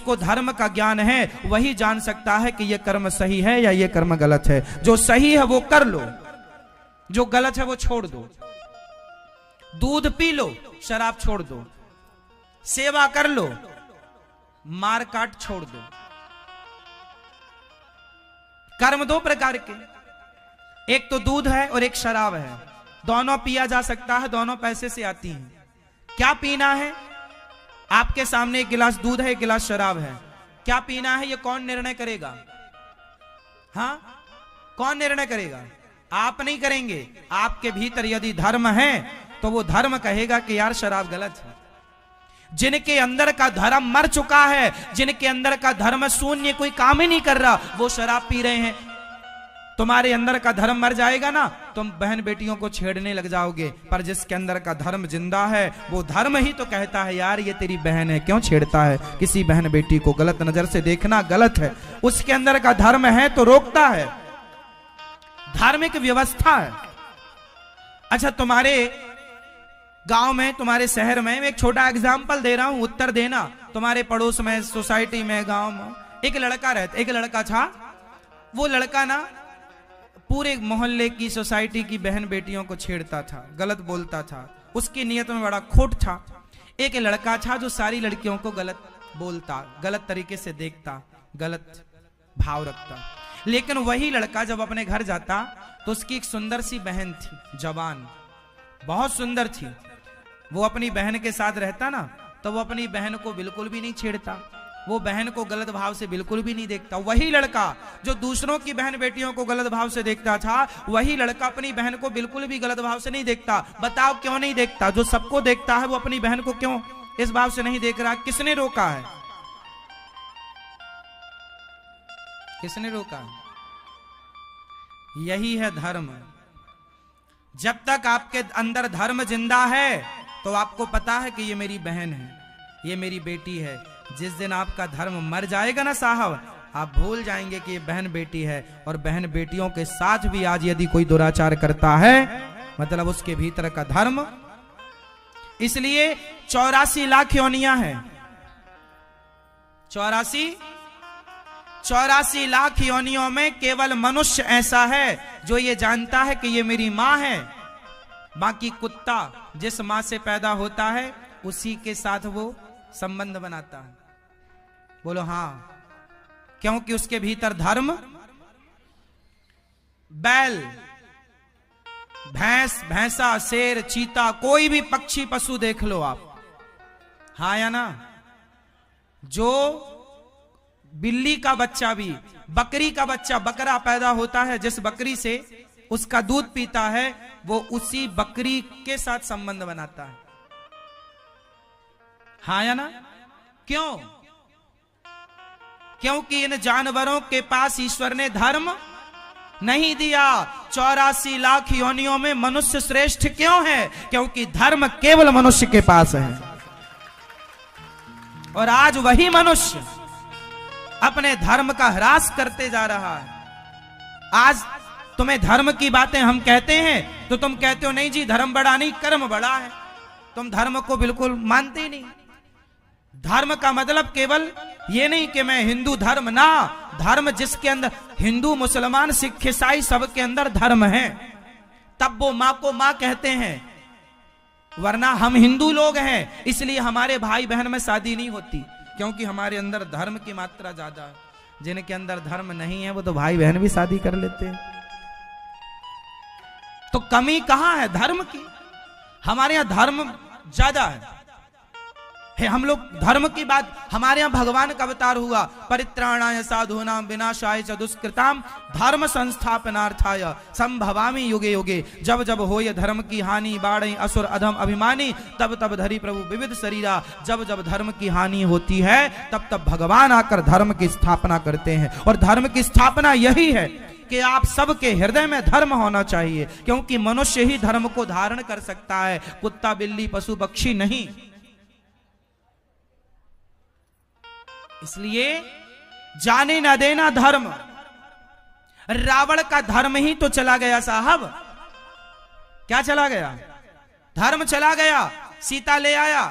जिसको धर्म का ज्ञान है वही जान सकता है कि ये कर्म सही है या ये कर्म गलत है। जो सही है वो कर लो, जो गलत है वो छोड़ दो। दूध पी लो, शराब छोड़ दो। सेवा कर लो, मार काट छोड़ दो। कर्म दो प्रकार के, एक तो दूध है और एक शराब है। दोनों पिया जा सकता है, दोनों पैसे से आती हैं। क्या पीना है? आपके सामने एक गिलास दूध है, एक गिलास शराब है। क्या पीना है ये कौन निर्णय करेगा? हाँ, कौन निर्णय करेगा? आप नहीं करेंगे। आपके भीतर यदि धर्म है तो वो धर्म कहेगा कि यार शराब गलत है। जिनके अंदर का धर्म मर चुका है, जिनके अंदर का धर्म शून्य, कोई काम ही नहीं कर रहा, वो शराब पी रहे हैं। तुम्हारे अंदर का धर्म मर जाएगा ना, तुम बहन बेटियों को छेड़ने लग जाओगे। पर जिसके अंदर का धर्म जिंदा है वो धर्म ही तो कहता है यार ये तेरी बहन है, क्यों छेड़ता है? किसी बहन बेटी को गलत नजर से देखना गलत है। उसके अंदर का धर्म है तो रोकता है। धार्मिक व्यवस्था है। अच्छा, तुम्हारे गांव में, तुम्हारे शहर में, मैं एक छोटा एग्जाम्पल दे रहा हूं, उत्तर देना। तुम्हारे पड़ोस में, सोसाइटी में, गांव में एक लड़का रहता, एक लड़का था। वो लड़का ना पूरे मोहल्ले की, सोसाइटी की बहन बेटियों को छेड़ता था, गलत बोलता था। उसकी नियत में बड़ा खोट था। एक लड़का था जो सारी लड़कियों को गलत बोलता, गलत तरीके से देखता, गलत भाव रखता। लेकिन वही लड़का जब अपने घर जाता तो उसकी एक सुंदर सी बहन थी, जवान, बहुत सुंदर थी। वो अपनी बहन के साथ रहता ना तो वो अपनी बहन को बिल्कुल भी नहीं छेड़ता, वो बहन को गलत भाव से बिल्कुल भी नहीं देखता। वही लड़का जो दूसरों की बहन बेटियों को गलत भाव से देखता था, वही लड़का अपनी बहन को बिल्कुल भी गलत भाव से नहीं देखता। बताओ क्यों नहीं देखता? जो सबको देखता है वो अपनी बहन को क्यों इस भाव से नहीं देख रहा? किसने रोका है? किसने रोका है? यही है धर्म। जब तक आपके अंदर धर्म जिंदा है तो आपको पता है कि ये मेरी बहन है, ये मेरी बेटी है। जिस दिन आपका धर्म मर जाएगा ना साहब, आप भूल जाएंगे कि ये बहन बेटी है। और बहन बेटियों के साथ भी आज यदि कोई दुराचार करता है मतलब उसके भीतर का धर्म। इसलिए 84 लाख योनियां हैं। 84 लाख योनियों में केवल मनुष्य ऐसा है जो ये जानता है कि ये मेरी मां है। बाकी कुत्ता जिस मां से पैदा होता है उसी के साथ वो संबंध बनाता है। बोलो हाँ, क्योंकि उसके भीतर धर्म। बैल, भैंस, भैंसा, शेर, चीता, कोई भी पक्षी पशु देख लो आप, हाँ या ना? जो बिल्ली का बच्चा भी, बकरी का बच्चा, बकरा पैदा होता है, जिस बकरी से उसका दूध पीता है वो उसी बकरी के साथ संबंध बनाता है, हाँ या ना? क्यों? क्योंकि इन जानवरों के पास ईश्वर ने धर्म नहीं दिया। 84 लाख योनियों में मनुष्य श्रेष्ठ क्यों है? क्योंकि धर्म केवल मनुष्य के पास है। और आज वही मनुष्य अपने धर्म का ह्रास करते जा रहा है। आज तुम्हें धर्म की बातें हम कहते हैं तो तुम कहते हो नहीं जी धर्म बड़ा नहीं, कर्म बड़ा है। तुम धर्म को बिल्कुल मानते ही नहीं। धर्म का मतलब केवल ये नहीं कि मैं हिंदू धर्म, ना, धर्म जिसके अंदर हिंदू, मुसलमान, सिख, ईसाई सबके अंदर धर्म है, तब वो मां को मां कहते हैं। वरना हम हिंदू लोग हैं इसलिए हमारे भाई बहन में शादी नहीं होती, क्योंकि हमारे अंदर धर्म की मात्रा ज्यादा है। जिनके अंदर धर्म नहीं है वो तो भाई बहन भी शादी कर लेते हैं। तो कमी कहां है? धर्म की। हमारे यहां धर्म ज्यादा है। हम लोग धर्म की बात, हमारे यहां भगवान का अवतार हुआ, परित्राणाय साधूनां विनाशाय च दुष्कृतां धर्म संस्थापनार्थाय संभवामि युगे युगे। जब जब होय धर्म की हानि, बाढ़ असुर अधम अभिमानी, तब तब धरि प्रभु विविध शरीरा। जब जब धर्म की हानि होती है तब तब भगवान आकर धर्म की स्थापना करते हैं। और धर्म की स्थापना यही है कि आप सबके हृदय में धर्म होना चाहिए, क्योंकि मनुष्य ही धर्म को धारण कर सकता है, कुत्ता, बिल्ली, पशु पक्षी नहीं। इसलिए जाने न देना धर्म। रावण का धर्म ही तो चला गया साहब। क्या चला गया? धर्म चला गया। सीता ले आया,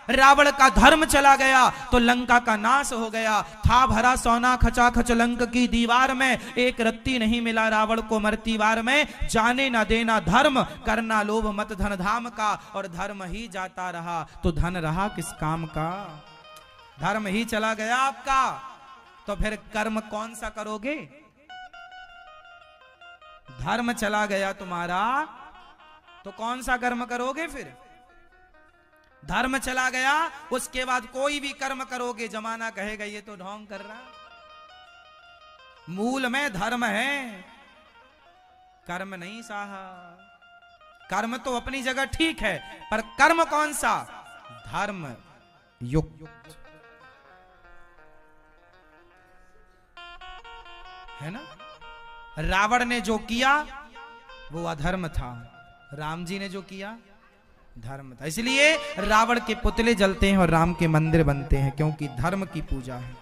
रावण का धर्म चला गया तो लंका का नाश हो गया। था भरा सोना खचाखच लंक की दीवार में, एक रत्ती नहीं मिला रावण को मरती वार में। जाने ना देना धर्म, करना लोभ मत धन धाम का, और धर्म ही जाता रहा तो धन रहा किस काम का। धर्म ही चला गया आपका, तो फिर कर्म कौन सा करोगे। धर्म चला गया तुम्हारा तो कौन सा कर्म करोगे। फिर धर्म चला गया, उसके बाद कोई भी कर्म करोगे जमाना कहेगा ये तो ढोंग कर रहा। मूल में धर्म है, कर्म नहीं साहब। कर्म तो अपनी जगह ठीक है, पर कर्म कौन सा, धर्म युक्त है ना। रावण ने जो किया वो अधर्म था, राम जी ने जो किया धर्म था। इसलिए रावण के पुतले जलते हैं और राम के मंदिर बनते हैं, क्योंकि धर्म की पूजा है।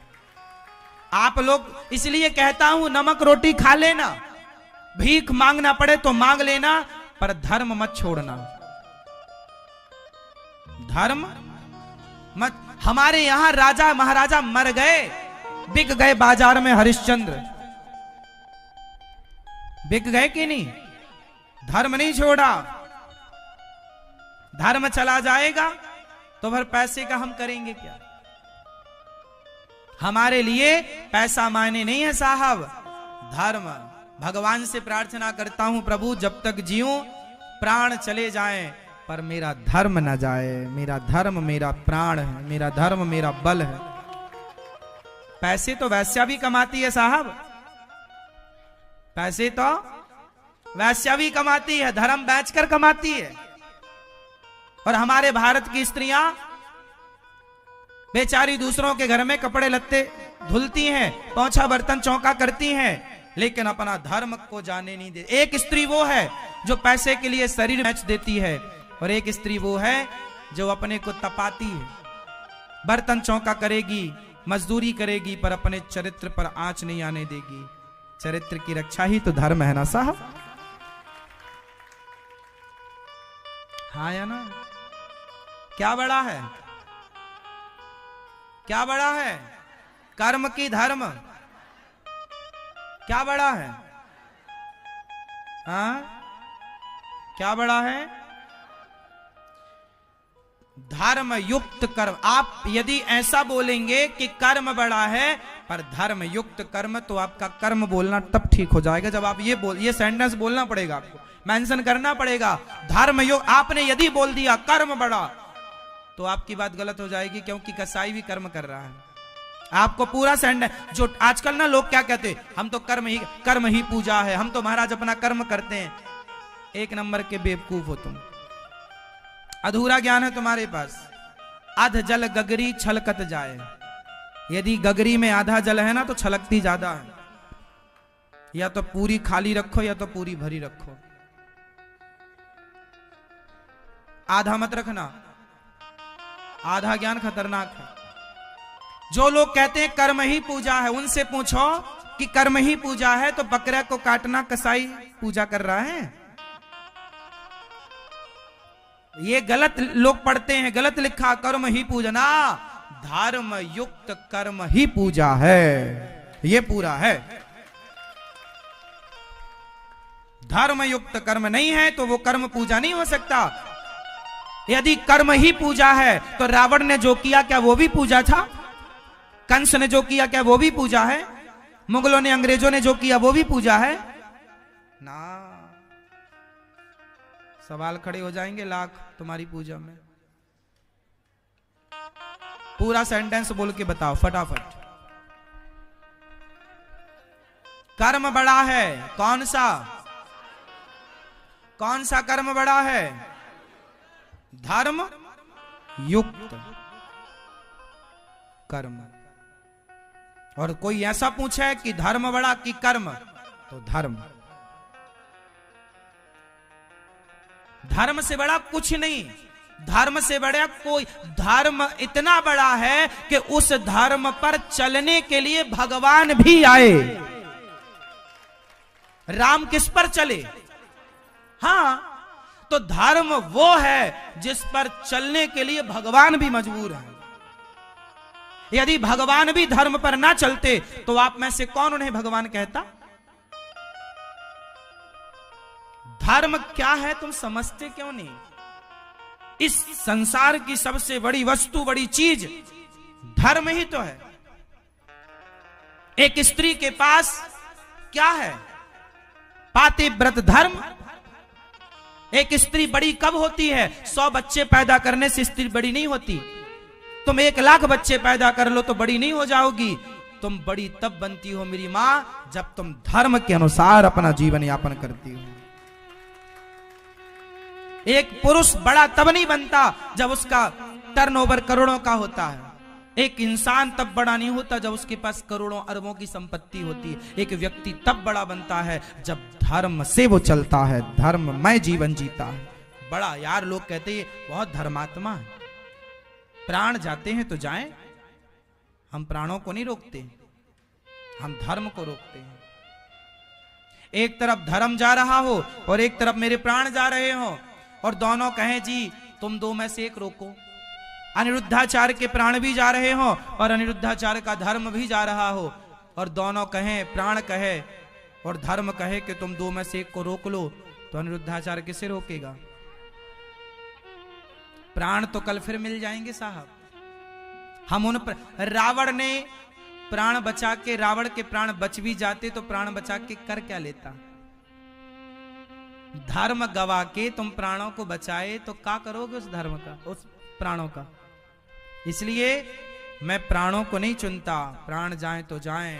आप लोग, इसलिए कहता हूं नमक रोटी खा लेना, भीख मांगना पड़े तो मांग लेना, पर धर्म मत छोड़ना। धर्म मत। हमारे यहां राजा महाराजा मर गए, बिक गए बाजार में, हरिश्चंद्र बिक गए कि नहीं, धर्म नहीं छोड़ा। धर्म चला जाएगा तो फिर पैसे का हम करेंगे क्या। हमारे लिए पैसा मायने नहीं है साहब, धर्म। भगवान से प्रार्थना करता हूं, प्रभु जब तक जीऊं प्राण चले जाएं पर मेरा धर्म न जाए। मेरा धर्म मेरा प्राण है, मेरा धर्म मेरा बल है। पैसे तो वैश्या भी कमाती है साहब, पैसे तो वैश्या भी कमाती है, धर्म बेचकर कमाती है। और हमारे भारत की स्त्रियां बेचारी दूसरों के घर में कपड़े लत्ते धुलती हैं, पोंछा बर्तन चौका करती हैं, लेकिन अपना धर्म को जाने नहीं दे। एक स्त्री वो है जो पैसे के लिए शरीर बेच देती है, और एक स्त्री वो है जो अपने को तपाती है। बर्तन चौका करेगी, मजदूरी करेगी, पर अपने चरित्र पर आंच नहीं आने देगी। चरित्र की रक्षा ही तो धर्म है ना साहब। हाँ या ना। क्या बड़ा है, क्या बड़ा है, कर्म की धर्म। क्या बड़ा है, हाँ क्या बड़ा है, धर्म युक्त कर्म। आप यदि ऐसा बोलेंगे कि कर्म बड़ा है पर धर्म युक्त कर्म, तो आपका कर्म बोलना तब ठीक हो जाएगा जब आप ये सेंटेंस बोलना पड़ेगा, आपको मेंशन करना पड़ेगा। धर्म युक्त, आपने यदि बोल दिया कर्म बड़ा तो आपकी बात गलत हो जाएगी, क्योंकि कसाई भी कर्म कर रहा है। आपको पूरा सेंटेंस, जो आजकल ना लोग क्या कहते हैं, हम तो कर्म ही पूजा है, हम तो महाराज अपना कर्म करते हैं। एक नंबर के बेवकूफ हो तुम, अधूरा ज्ञान है तुम्हारे पास। अध जल गगरी छलकत जाए, यदि गगरी में आधा जल है ना तो छलकती ज्यादा है। या तो पूरी खाली रखो या तो पूरी भरी रखो, आधा मत रखना। आधा ज्ञान खतरनाक है। जो लोग कहते हैं कर्म ही पूजा है, उनसे पूछो कि कर्म ही पूजा है तो बकरे को काटना कसाई पूजा कर रहा है। ये गलत लोग पढ़ते हैं, गलत लिखा कर्म ही पूजा ना, धर्म युक्त कर्म ही पूजा है, ये पूरा है। धर्म युक्त कर्म नहीं है तो वो कर्म पूजा नहीं हो सकता। यदि कर्म ही पूजा है तो रावण ने जो किया क्या वो भी पूजा था? कंस ने जो किया क्या वो भी पूजा है? मुगलों ने अंग्रेजों ने जो किया वो भी पूजा है ना। सवाल खड़े हो जाएंगे लाख तुम्हारी पूजा में। पूरा सेंटेंस बोल के बताओ फटाफट। कर्म बड़ा है, कौन सा? कौन सा कर्म बड़ा है? धर्म युक्त कर्म। और कोई ऐसा पूछे कि धर्म बड़ा कि कर्म, तो धर्म। धर्म से बड़ा कुछ नहीं, धर्म से बड़ा कोई, धर्म इतना बड़ा है कि उस धर्म पर चलने के लिए भगवान भी आए। राम किस पर चले? हाँ, तो धर्म वो है जिस पर चलने के लिए भगवान भी मजबूर है। यदि भगवान भी धर्म पर ना चलते तो आप में से कौन उन्हें भगवान कहता? धर्म क्या है तुम समझते क्यों नहीं? इस संसार की सबसे बड़ी वस्तु, बड़ी चीज धर्म ही तो है। एक स्त्री के पास क्या है? पातिव्रत धर्म। एक स्त्री बड़ी कब होती है? 100 बच्चे पैदा करने से स्त्री बड़ी नहीं होती। तुम 1,00,000 बच्चे पैदा कर लो तो बड़ी नहीं हो जाओगी। तुम बड़ी तब बनती हो मेरी मां जब तुम धर्म के अनुसार अपना जीवन यापन करती हो। एक पुरुष बड़ा तब नहीं बनता जब उसका टर्नओवर करोड़ों का होता है। एक इंसान तब बड़ा नहीं होता जब उसके पास करोड़ों अरबों की संपत्ति होती है। एक व्यक्ति तब बड़ा बनता है जब धर्म से वो चलता है, धर्ममय जीवन जीता है। बड़ा यार लोग कहते हैं बहुत धर्मात्मा है। प्राण जाते हैं तो जाएं, हम प्राणों को नहीं रोकते, हम धर्म को रोकते हैं। एक तरफ धर्म जा रहा हो और एक तरफ मेरे प्राण जा रहे हो और दोनों कहें जी तुम दो में से एक रोको। अनिरुद्धाचार्य के प्राण भी जा रहे हो और अनिरुद्धाचार्य का धर्म भी जा रहा हो और दोनों कहें, प्राण कहे और धर्म कहे कि तुम दो में से एक को रोक लो, तो अनिरुद्धाचार्य किसे रोकेगा? प्राण तो कल फिर मिल जाएंगे साहब। हम उन रावण ने प्राण बचा के, रावण के प्राण बच भी जाते तो प्राण बचा के कर क्या लेता? धर्म गवा के तुम प्राणों को बचाए तो क्या करोगे उस धर्म का, उस प्राणों का? इसलिए मैं प्राणों को नहीं चुनता। प्राण जाए तो जाए,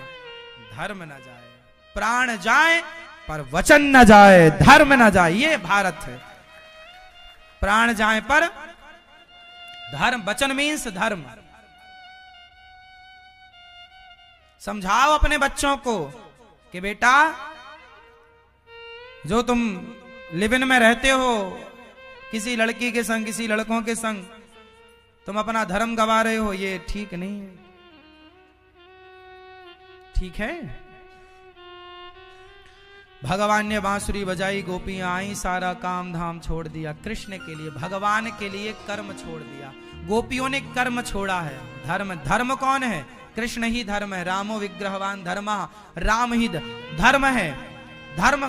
धर्म न जाए। प्राण जाए पर वचन न जाए, धर्म न जाए। ये भारत है। प्राण जाए पर धर्म, वचन मीन्स धर्म। समझाओ अपने बच्चों को कि बेटा जो तुम लिव इन में रहते हो किसी लड़की के संग, किसी लड़कों के संग, तुम अपना धर्म गवा रहे हो, ये ठीक नहीं है। ठीक है? भगवान ने बांसुरी बजाई, गोपियां आई, सारा काम धाम छोड़ दिया कृष्ण के लिए, भगवान के लिए कर्म छोड़ दिया। गोपियों ने कर्म छोड़ा है। धर्म, धर्म कौन है? कृष्ण ही धर्म है। रामो विग्रहवान धर्मः, राम ही धर्म है। धर्म,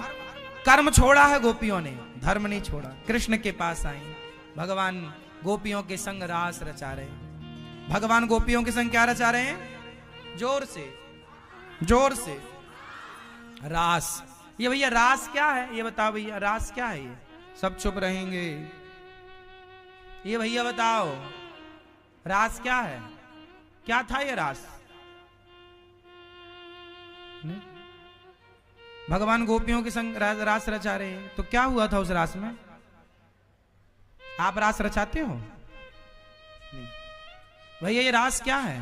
कर्म छोड़ा है गोपियों ने, धर्म नहीं छोड़ा। कृष्ण के पास आई, भगवान गोपियों के संग रास रचा रहे। भगवान गोपियों के संग क्या रचा रहे हैं? जोर से, जोर से रास। ये भैया रास क्या है? ये बताओ भैया, रास क्या है? ये सब चुप रहेंगे। ये भैया बताओ रास क्या है? क्या था ये रास? नहीं? भगवान गोपियों के संग रास रचा रहे हैं, तो क्या हुआ था उस रास में? आप रास रचाते हो? नहीं। भैया ये रास क्या है?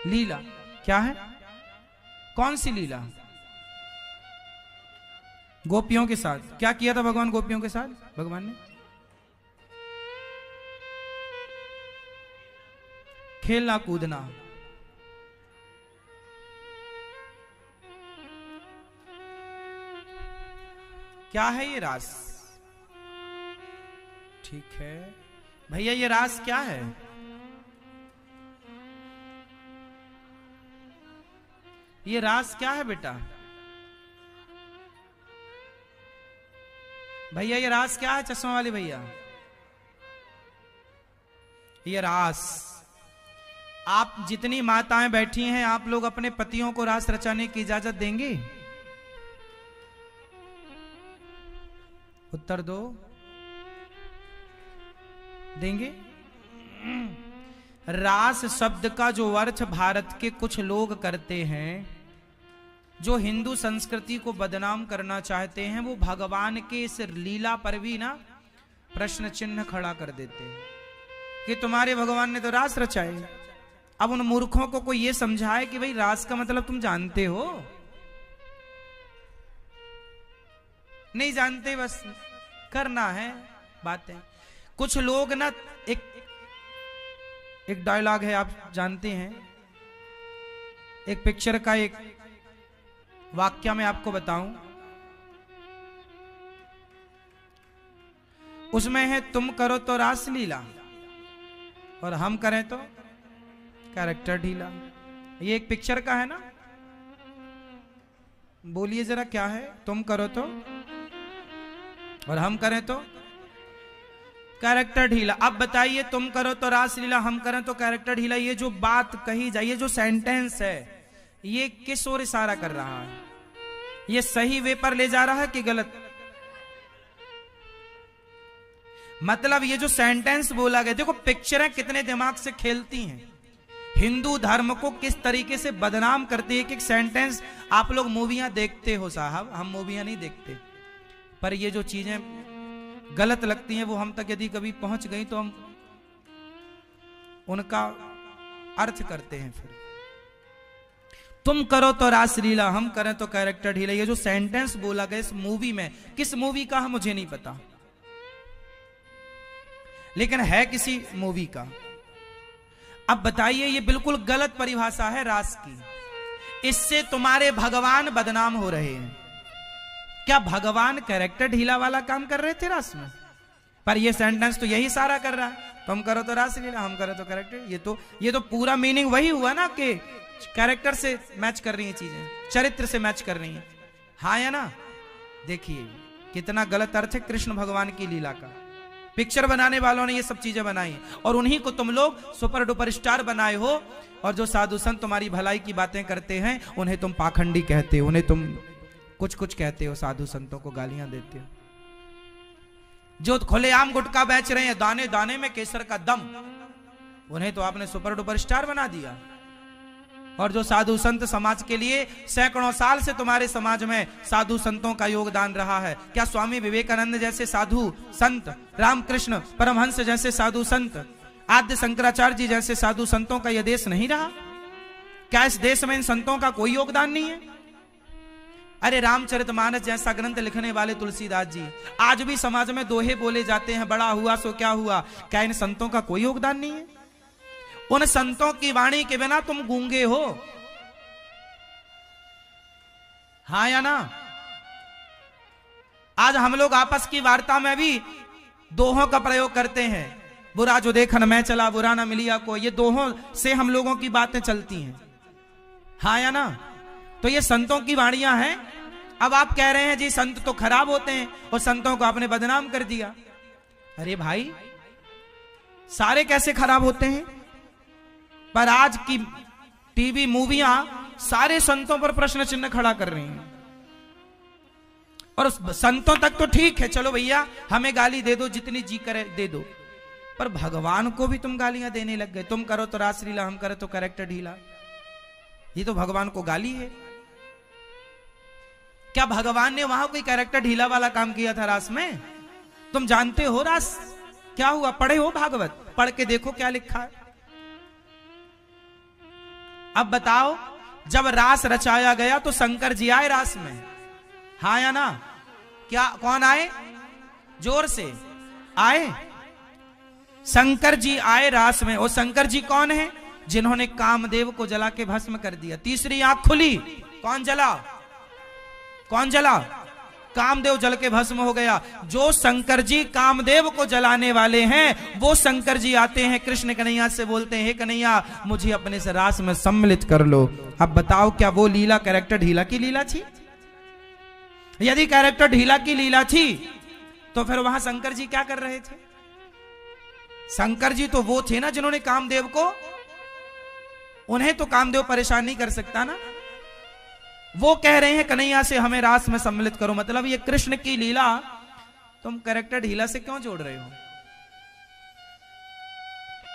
लीला। क्या है? कौन सी लीला? गोपियों के साथ क्या किया था भगवान? गोपियों के साथ भगवान ने खेलना कूदना। क्या है ये रास? ठीक है भैया, ये रास क्या है? ये रास क्या है बेटा? भैया ये रास क्या है? चश्मा वाले भैया, ये रास। आप जितनी माताएं बैठी हैं, आप लोग अपने पतियों को रास रचाने की इजाजत देंगे? उत्तर दो। देंगे? रास शब्द का जो अर्थ भारत के कुछ लोग करते हैं, जो हिंदू संस्कृति को बदनाम करना चाहते हैं, वो भगवान के इस लीला पर भी ना प्रश्न चिन्ह खड़ा कर देते हैं कि तुम्हारे भगवान ने तो रास रचाए। अब उन मूर्खों को कोई ये समझाए कि भाई रास का मतलब तुम जानते हो? नहीं जानते, बस करना है बातें। कुछ लोग ना, एक डायलॉग है, आप जानते हैं, एक पिक्चर का एक वाक्य में आपको बताऊं, उसमें है तुम करो तो रास लीला और हम करें तो कैरेक्टर ढीला। ये एक पिक्चर का है ना, बोलिए जरा क्या है? तुम करो तो और हम करें तो कैरेक्टर ढीला। अब बताइए, तुम करो तो रास लीला, हम करें तो कैरेक्टर ढीला, ये जो बात कही जाए, ये जो सेंटेंस है, ये किस ओर इशारा कर रहा है? ये सही वे पर ले जा रहा है कि गलत? मतलब ये जो सेंटेंस बोला गया, देखो पिक्चरें कितने दिमाग से खेलती हैं, हिंदू धर्म को किस तरीके से बदनाम करती है। एक सेंटेंस, आप लोग मूवियां देखते हो साहब, हम मूवियां नहीं देखते, पर ये जो चीजें गलत लगती हैं वो हम तक यदि कभी पहुंच गई तो हम उनका अर्थ करते हैं। फिर तुम करो तो रासलीला, हम करें तो कैरेक्टर ढीला, ये जो सेंटेंस बोला गया इस मूवी में, किस मूवी का है मुझे नहीं पता, लेकिन है किसी मूवी का। अब बताइए, ये बिल्कुल गलत परिभाषा है रास की, इससे तुम्हारे भगवान बदनाम हो रहे हैं। क्या भगवान कैरेक्टर ढीला वाला काम कर रहे थे रास में? पर ये सेंटेंस तो यही सारा कर रहा है, तुम करो तो रास लीला, हम करो तो कैरेक्टर। ये तो पूरा मीनिंग वही हुआ ना कि कैरेक्टर से मैच कर रही हैं चीजें, चरित्र से मैच कर रही हैं, हाँ या ना? देखिए कितना गलत अर्थ है कृष्ण भगवान की लीला का। पिक्चर बनाने वालों ने ये सब चीजें बनाई और उन्हीं को तुम लोग सुपर डुपर स्टार बनाए हो, और जो साधु संत तुम्हारी भलाई की बातें करते हैं उन्हें तुम पाखंडी कहते हो, उन्हें तुम कुछ कुछ कहते हो, साधु संतों को गालियां देते हो। जो खुलेआम गुटखा बेच रहे हैं, दाने दाने में केसर का दम, उन्हें तो आपने सुपर डुपर स्टार बना दिया। और जो साधु संत समाज के लिए सैकड़ों साल से तुम्हारे समाज में साधु संतों का योगदान रहा है, क्या स्वामी विवेकानंद जैसे साधु संत, रामकृष्ण परमहंस जैसे साधु संत, आद्य शंकराचार्य जी जैसे साधु संतों का यह देश नहीं रहा? क्या इस देश में इन संतों का कोई योगदान नहीं है? अरे रामचरितमानस जैसा ग्रंथ लिखने वाले तुलसीदास जी, आज भी समाज में दोहे बोले जाते हैं, बड़ा हुआ सो क्या हुआ। क्या इन संतों का कोई योगदान नहीं है? उन संतों की वाणी के बिना तुम गूंगे हो, हाँ या ना? आज हम लोग आपस की वार्ता में भी दोहों का प्रयोग करते हैं, बुरा जो देखन मैं चला बुरा ना मिलिया को, ये दोहों से हम लोगों की बातें चलती हैं, हाँ या ना? तो ये संतों की वाणियां हैं। अब आप कह रहे हैं जी संत तो खराब होते हैं और संतों को आपने बदनाम कर दिया। अरे भाई, सारे कैसे खराब होते हैं? पर आज की टीवी मूवियां सारे संतों पर प्रश्न चिन्ह खड़ा कर रही हैं। और संतों तक तो ठीक है, चलो भैया हमें गाली दे दो, जितनी जी करे दे दो, पर भगवान को भी तुम गालियां देने लग गए। तुम करो तो रासलीला, हम करो तो कैरेक्टर ढीला, ये तो भगवान को गाली है। क्या भगवान ने वहां कोई कैरेक्टर ढीला वाला काम किया था रास में? तुम जानते हो रास क्या हुआ? पढ़े हो भागवत? पढ़ के देखो क्या लिखा है। अब बताओ, जब रास रचाया गया तो शंकर जी आए रास में, हाँ या ना? क्या कौन आए? जोर से आए। शंकर जी आए रास में। और शंकर जी कौन है? जिन्होंने कामदेव को जला के भस्म कर दिया। तीसरी आंख खुली, कौन जला? कौन जला? कामदेव जल के भस्म हो गया। जो शंकर जी कामदेव को जलाने वाले हैं, वो शंकर जी आते हैं कृष्ण कन्हैया से, बोलते हैं हे कन्हैया मुझे अपने से रास में सम्मिलित कर लो। अब बताओ, क्या वो लीला कैरेक्टर ढीला की लीला थी? यदि कैरेक्टर ढीला की लीला थी तो फिर वहां शंकर जी क्या कर रहे थे? शंकर जी तो वो थे ना जिन्होंने कामदेव को, उन्हें तो कामदेव परेशान नहीं कर सकता ना। वो कह रहे हैं कन्हैया से हमें रास में सम्मिलित करो। मतलब ये कृष्ण की लीला तुम कैरेक्टर ढीला से क्यों जोड़ रहे हो?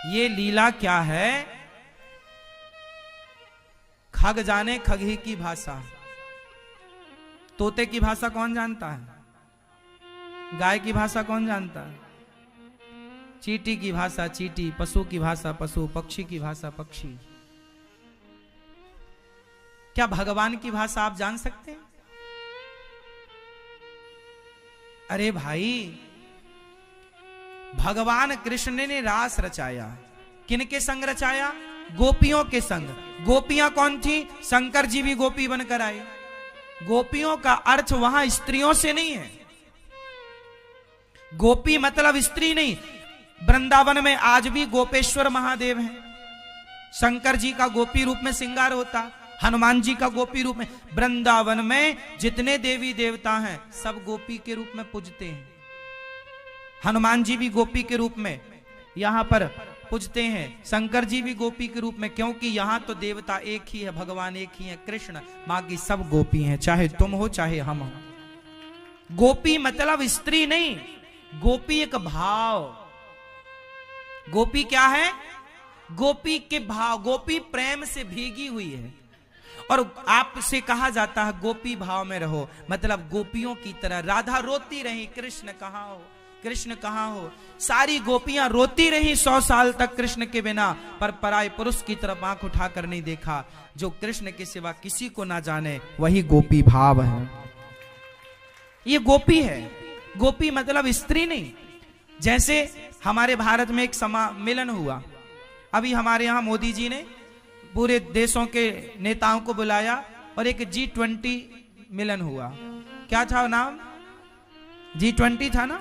ये लीला क्या है? खग जाने खगी की भाषा। तोते की भाषा कौन जानता है? गाय की भाषा कौन जानता है? चींटी की भाषा चींटी, पशु की भाषा पशु, पक्षी की भाषा पक्षी। क्या भगवान की भाषा आप जान सकते हैं? अरे भाई, भगवान कृष्ण ने रास रचाया, किनके संग रचाया? गोपियों के संग। गोपियां कौन थी? शंकर जी भी गोपी बनकर आए। गोपियों का अर्थ वहां स्त्रियों से नहीं है। गोपी मतलब स्त्री नहीं। वृंदावन में आज भी गोपेश्वर महादेव हैं। शंकर जी का गोपी रूप में श्रृंगार होता, हनुमान जी का गोपी रूप में। वृंदावन में जितने देवी देवता हैं सब गोपी के रूप में पूजते हैं। हनुमान जी भी गोपी के रूप में यहां पर पूजते हैं, शंकर जी भी गोपी के रूप में, क्योंकि यहां तो देवता एक ही है, भगवान एक ही है कृष्ण, बाकी सब गोपी हैं, चाहे तुम हो चाहे हम हो। गोपी मतलब स्त्री नहीं, गोपी एक भाव। गोपी क्या है? गोपी के भाव। गोपी प्रेम से भीगी हुई है और आपसे कहा जाता है गोपी भाव में रहो, मतलब गोपियों की तरह। राधा रोती रही कृष्ण कहां हो, कृष्ण कहां हो। सारी गोपियां रोती रही 100 साल तक कृष्ण के बिना, पर पराय पुरुष की तरफ आंख उठाकर नहीं देखा। जो कृष्ण के सिवा किसी को ना जाने वही गोपी भाव है। ये गोपी है। गोपी मतलब स्त्री नहीं। जैसे हमारे भारत में एक मिलन हुआ, अभी हमारे यहां मोदी जी ने पूरे देशों के नेताओं को बुलाया और एक G20 मिलन हुआ। क्या था नाम? G20 था ना?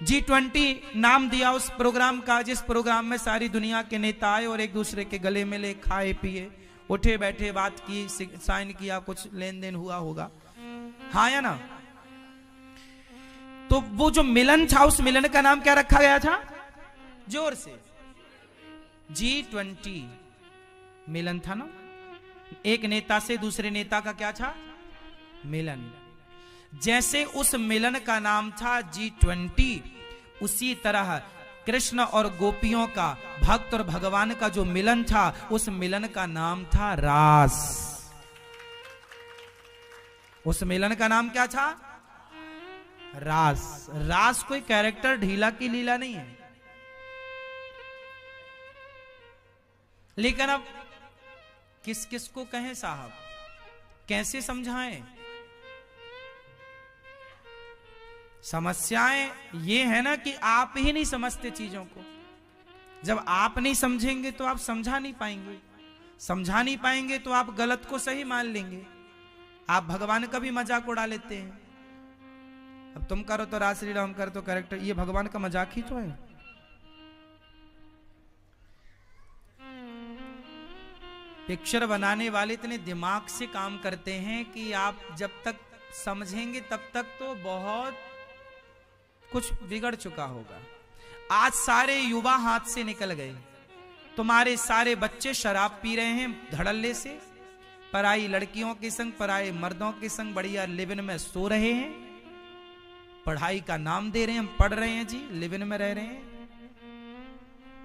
G20 नाम दिया उस प्रोग्राम का, जिस प्रोग्राम में सारी दुनिया के नेता आए और एक दूसरे के गले मिले, खाए पिए, उठे बैठे, बात की, साइन किया, कुछ लेन देन हुआ होगा, हाँ या ना? तो वो जो मिलन था, उस मिलन का नाम क्या रखा गया था? जोर से, G20 मिलन था ना। एक नेता से दूसरे नेता का क्या था? मिलन। जैसे उस मिलन का नाम था G20, उसी तरह कृष्ण और गोपियों का, भक्त और भगवान का जो मिलन था, उस मिलन का नाम था रास। उस मिलन का नाम क्या था? रास। रास कोई कैरेक्टर ढीला की लीला नहीं है। लेकिन अब किस किस को कहें साहब, कैसे समझाएं? समस्याएं ये है ना कि आप ही नहीं समझते चीजों को। जब आप नहीं समझेंगे तो आप समझा नहीं पाएंगे, समझा नहीं पाएंगे तो आप गलत को सही मान लेंगे। आप भगवान का भी मजाक उड़ा लेते हैं। अब तुम करो तो रास लीला, हम करो तो कैरेक्टर, ये भगवान का मजाक ही तो है। पिक्चर बनाने वाले इतने दिमाग से काम करते हैं कि आप जब तक समझेंगे तब तक तो बहुत कुछ बिगड़ चुका होगा। आज सारे युवा हाथ से निकल गए। तुम्हारे सारे बच्चे शराब पी रहे हैं धड़ल्ले से, पराई लड़कियों के संग, पराए मर्दों के संग बढ़िया लिव-इन में सो रहे हैं, पढ़ाई का नाम दे रहे हैं, हम पढ़ रहे हैं जी, लिव-इन में रह रहे हैं।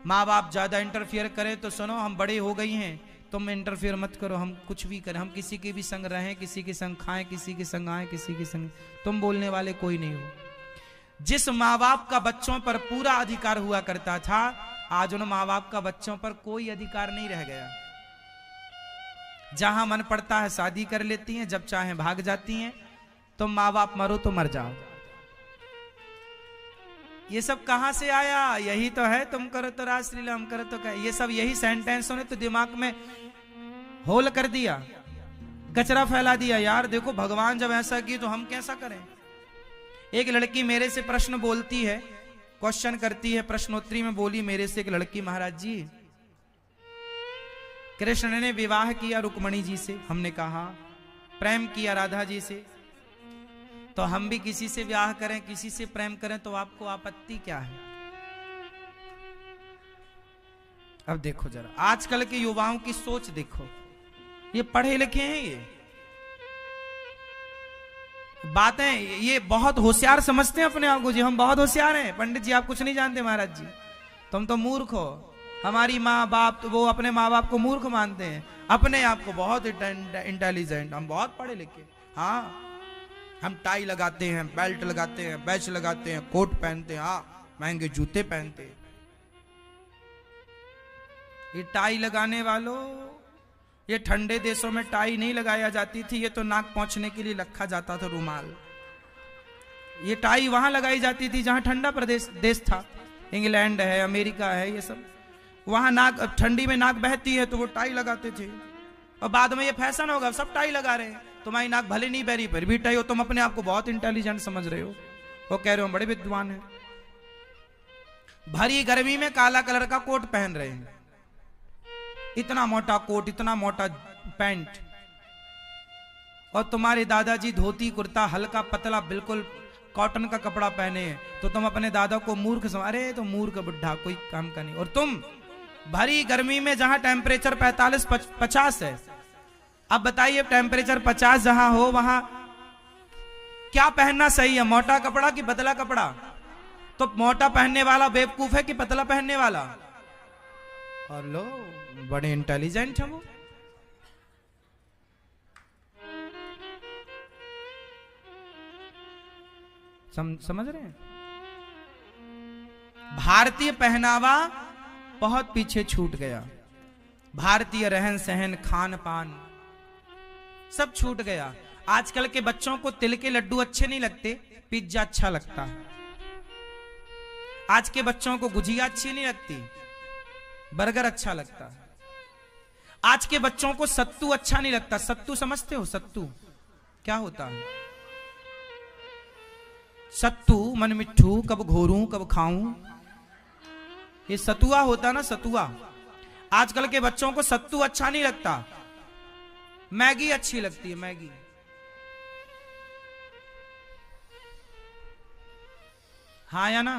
माँ बाप ज्यादा इंटरफियर करें तो सुनो, हम बड़े हो गई हैं, तुम इंटरफियर मत करो, हम कुछ भी करें, हम किसी के भी संग रहें, किसी के संग खाएं, किसी के संग आए, किसी के संग, तुम बोलने वाले कोई नहीं हो। जिस माँ बाप का बच्चों पर पूरा अधिकार हुआ करता था, आज उन माँ बाप का बच्चों पर कोई अधिकार नहीं रह गया। जहां मन पड़ता है शादी कर लेती हैं, जब चाहे भाग जाती हैं। तुम माँ बाप मरो तो मर जाओ। ये सब कहां से आया? यही तो है, तुम करो तो रास लीला, हम करो तो क्या। ये सब यही सेंटेंसों ने तो दिमाग में होल कर दिया, कचरा फैला दिया। यार देखो, भगवान जब ऐसा की तो हम कैसा करें? एक लड़की मेरे से प्रश्न बोलती है, क्वेश्चन करती है, प्रश्नोत्तरी में बोली मेरे से एक लड़की, महाराज जी कृष्ण ने विवाह किया रुक्मणी जी से, हमने कहा प्रेम किया राधा जी से, तो हम भी किसी से विवाह करें, किसी से प्रेम करें, तो आपको आपत्ति क्या है? अब देखो जरा आजकल के युवाओं की सोच देखो, ये पढ़े लिखे हैं, ये बातें, ये बहुत होशियार समझते हैं अपने आप को जी, हम बहुत होशियार हैं। पंडित जी आप कुछ नहीं जानते, महाराज जी तुम तो मूर्ख हो। हमारी माँ बाप तो वो अपने माँ बाप को मूर्ख मानते हैं, अपने आप को बहुत इंटेलिजेंट, हम बहुत पढ़े लिखे। हाँ, हम टाई लगाते हैं, बेल्ट लगाते हैं, बैच लगाते हैं, कोट पहनते हैं, हाँ महंगे जूते पहनते हैं। ये टाई लगाने वालों, ये ठंडे देशों में टाई नहीं लगाया जाती थी, ये तो नाक पहुंचने के लिए रखा जाता था रुमाल। ये टाई वहां लगाई जाती थी जहां ठंडा देश था, इंग्लैंड है, अमेरिका है, ये सब वहां नाक, ठंडी में नाक बहती है तो वो टाई लगाते थे। और बाद में ये फैशन होगा, सब टाई लगा रहे हैं। तुम्हारी नाक भले नहीं बहरी फिर भी टही हो, तुम अपने आप को बहुत इंटेलिजेंट समझ रहे हो, वो कह रहे हो बड़े विद्वान है। भरी गर्मी में काला कलर का कोट पहन रहे हैं, इतना मोटा कोट, इतना मोटा पैंट, और तुम्हारे दादाजी धोती कुर्ता हल्का पतला बिल्कुल कॉटन का कपड़ा पहने हैं, तो तुम अपने दादा को मूर्ख समझ, अरे तो मूर्ख बुढ़ा कोई काम का नहीं। और तुम भरी गर्मी में जहां टेम्परेचर 45-50 है, अब बताइए टेम्परेचर 50 जहां हो वहां क्या पहनना सही है, मोटा कपड़ा कि पतला कपड़ा? तो मोटा पहनने वाला बेवकूफ है कि पतला पहनने वाला? और लो बड़े इंटेलिजेंट है वो। समझ रहे हैं? भारतीय पहनावा बहुत पीछे छूट गया, भारतीय रहन सहन खान पान सब छूट गया। आजकल के बच्चों को तिल के लड्डू अच्छे नहीं लगते, पिज्जा अच्छा लगता है। आज के बच्चों को गुजिया अच्छी नहीं लगती, बर्गर अच्छा लगता है। आज के बच्चों को सत्तू अच्छा नहीं लगता। सत्तू समझते हो? सत्तू क्या होता है? सत्तू मन मिट्ठू कब घोरूं कब खाऊं, ये सतुआ होता ना, सतुआ। आजकल के बच्चों को सत्तू अच्छा नहीं लगता, मैगी अच्छी लगती है, मैगी। हाँ या ना?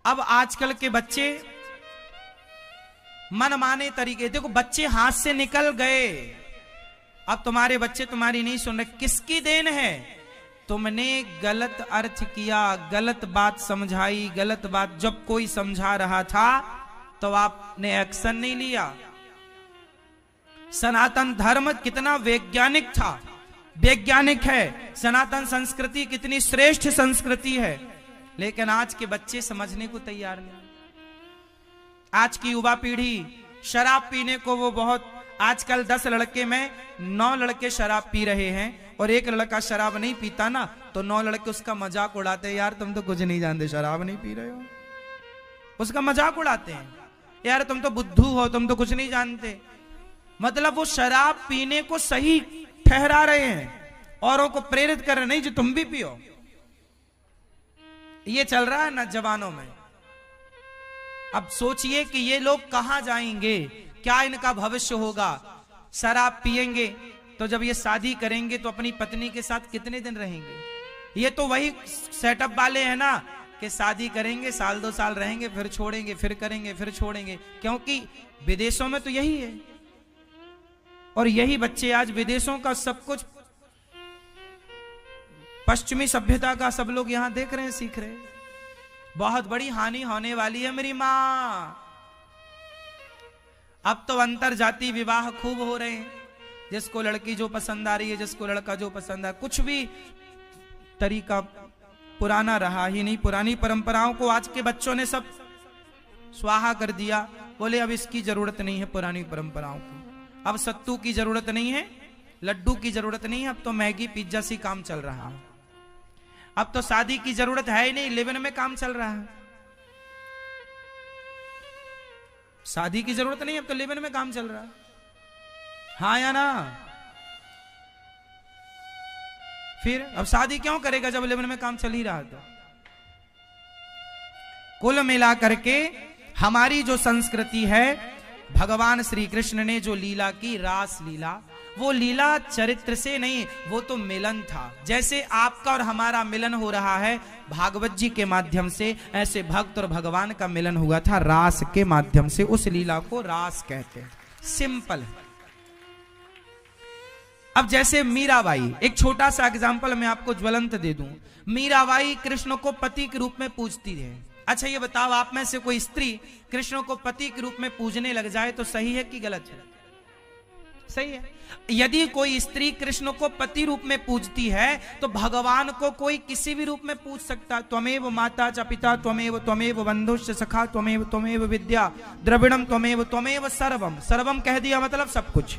अब आजकल के बच्चे मनमाने तरीके, देखो बच्चे हाथ से निकल गए, अब तुम्हारे बच्चे तुम्हारी नहीं सुन रहे। किसकी देन है? तुमने गलत अर्थ किया, गलत बात समझाई, गलत बात जब कोई समझा रहा था तो आपने एक्शन नहीं लिया। सनातन धर्म कितना वैज्ञानिक था, वैज्ञानिक है। सनातन संस्कृति कितनी श्रेष्ठ संस्कृति है, लेकिन आज के बच्चे समझने को तैयार नहीं। आज की युवा पीढ़ी शराब पीने को वो बहुत, आजकल 10 लड़के में 9 लड़के शराब पी रहे हैं, और एक लड़का शराब नहीं पीता ना तो 9 लड़के उसका मजाक उड़ाते हैं, यार तुम तो कुछ नहीं जानते, शराब नहीं पी रहे हो, उसका मजाक उड़ाते हैं, यार तुम तो बुद्धू हो, तुम तो कुछ नहीं जानते। मतलब वो शराब पीने को सही ठहरा रहे हैं, औरों को प्रेरित कर रहे, नहीं जो तुम भी पियो। ये चल रहा है ना जवानों में। अब सोचिए कि ये लोग कहां जाएंगे, क्या इनका भविष्य होगा। शराब पिएंगे तो जब ये शादी करेंगे तो अपनी पत्नी के साथ कितने दिन रहेंगे? ये तो वही सेटअप वाले हैं ना कि शादी करेंगे, 1-2 साल रहेंगे, फिर छोड़ेंगे, फिर करेंगे, फिर छोड़ेंगे, क्योंकि विदेशों में तो यही है। और यही बच्चे आज विदेशों का सब कुछ, पश्चिमी सभ्यता का सब लोग यहां देख रहे हैं, सीख रहे हैं। बहुत बड़ी हानि होने वाली है मेरी मां। अब तो अंतर जाति विवाह खूब हो रहे हैं, जिसको लड़की जो पसंद आ रही है, जिसको लड़का जो पसंद है, कुछ भी तरीका पुराना रहा ही नहीं। पुरानी परंपराओं को आज के बच्चों ने सब स्वाहा कर दिया, बोले अब इसकी जरूरत नहीं है पुरानी परंपराओं की, अब सत्तू की जरूरत नहीं है, लड्डू की जरूरत नहीं है, अब तो मैगी पिज्जा से काम चल रहा है, अब तो शादी की जरूरत है ही नहीं, लिव-इन में काम चल रहा है। शादी की जरूरत नहीं, अब तो लिव-इन में काम चल रहा है। हाँ या ना? फिर अब शादी क्यों करेगा जब लिव-इन में काम चल ही रहा था। कुल मिला करके हमारी जो संस्कृति है, भगवान श्री कृष्ण ने जो लीला की, रास लीला, वो लीला चरित्र से नहीं, वो तो मिलन था। जैसे आपका और हमारा मिलन हो रहा है भागवत जी के माध्यम से, ऐसे भक्त और भगवान का मिलन हुआ था रास के माध्यम से। उस लीला को रास कहते हैं। सिंपल है। अब जैसे मीराबाई, एक छोटा सा एग्जांपल मैं आपको ज्वलंत दे दूं। मीराबाई कृष्ण को पति के रूप में पूजती है। अच्छा ये बताओ, आप में से कोई स्त्री कृष्ण को पति के रूप में पूजने लग जाए तो सही है कि गलत है? सही है। यदि कोई स्त्री कृष्ण को पति रूप में पूजती है तो भगवान को कोई किसी भी रूप में पूज सकता। त्वमेव माता च पिता त्वमेव त्वमेव बंधुश्च सखा त्वमेव त्वमेव विद्या द्रविणम त्वमेव त्वमेव सर्वम। सर्वम कह दिया मतलब सब कुछ।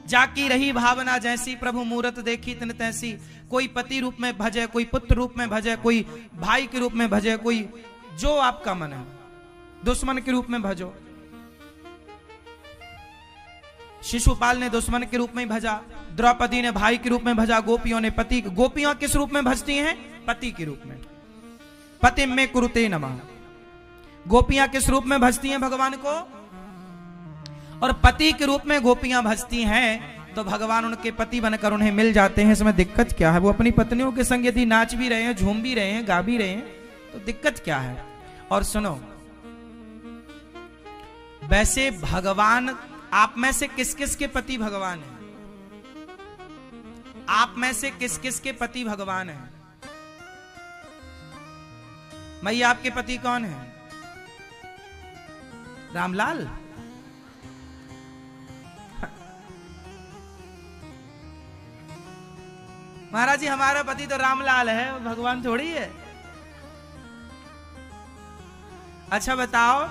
जाकी रही भावना जैसी, प्रभु मूरत देखी तिन तैसी। कोई पति रूप में भजे, कोई पुत्र रूप में भजे, कोई भाई के रूप में भजे, कोई जो आपका मन है, दुश्मन के रूप में भजो। शिशुपाल ने दुश्मन के रूप में भजा, द्रौपदी ने भाई के रूप में भजा, गोपियों ने पति। गोपियां किस रूप में भजती हैं? पति के रूप में। पति में कुरुते नमः। गोपियां किस रूप में भजती हैं भगवान को? और पति के रूप में गोपियां भजती हैं, तो भगवान उनके पति बनकर उन्हें मिल जाते हैं। इसमें दिक्कत क्या है? वो अपनी पत्नियों के संग यदि नाच भी रहे हैं, झूम भी रहे हैं, गा भी रहे हैं, तो दिक्कत क्या है? और सुनो, वैसे भगवान आप में से किस किस के पति भगवान है? आप में से किस किस के पति भगवान है? मैया, आपके पति कौन है? रामलाल? महाराज जी, हमारा पति तो रामलाल है, भगवान थोड़ी है। अच्छा बताओ,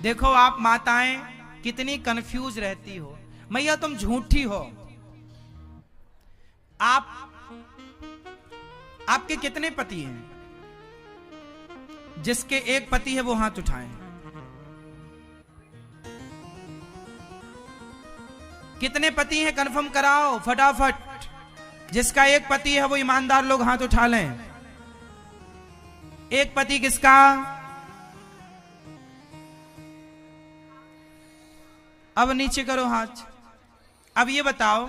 देखो आप माताएं कितनी कंफ्यूज रहती हो। मैया तुम झूठी हो। आपके कितने पति हैं? जिसके एक पति है वो हाथ उठाएं। कितने पति हैं कंफर्म कराओ फटाफट। जिसका एक पति है वो ईमानदार लोग हाथ उठा लें। एक पति किसका? अब नीचे करो हाथ। अब ये बताओ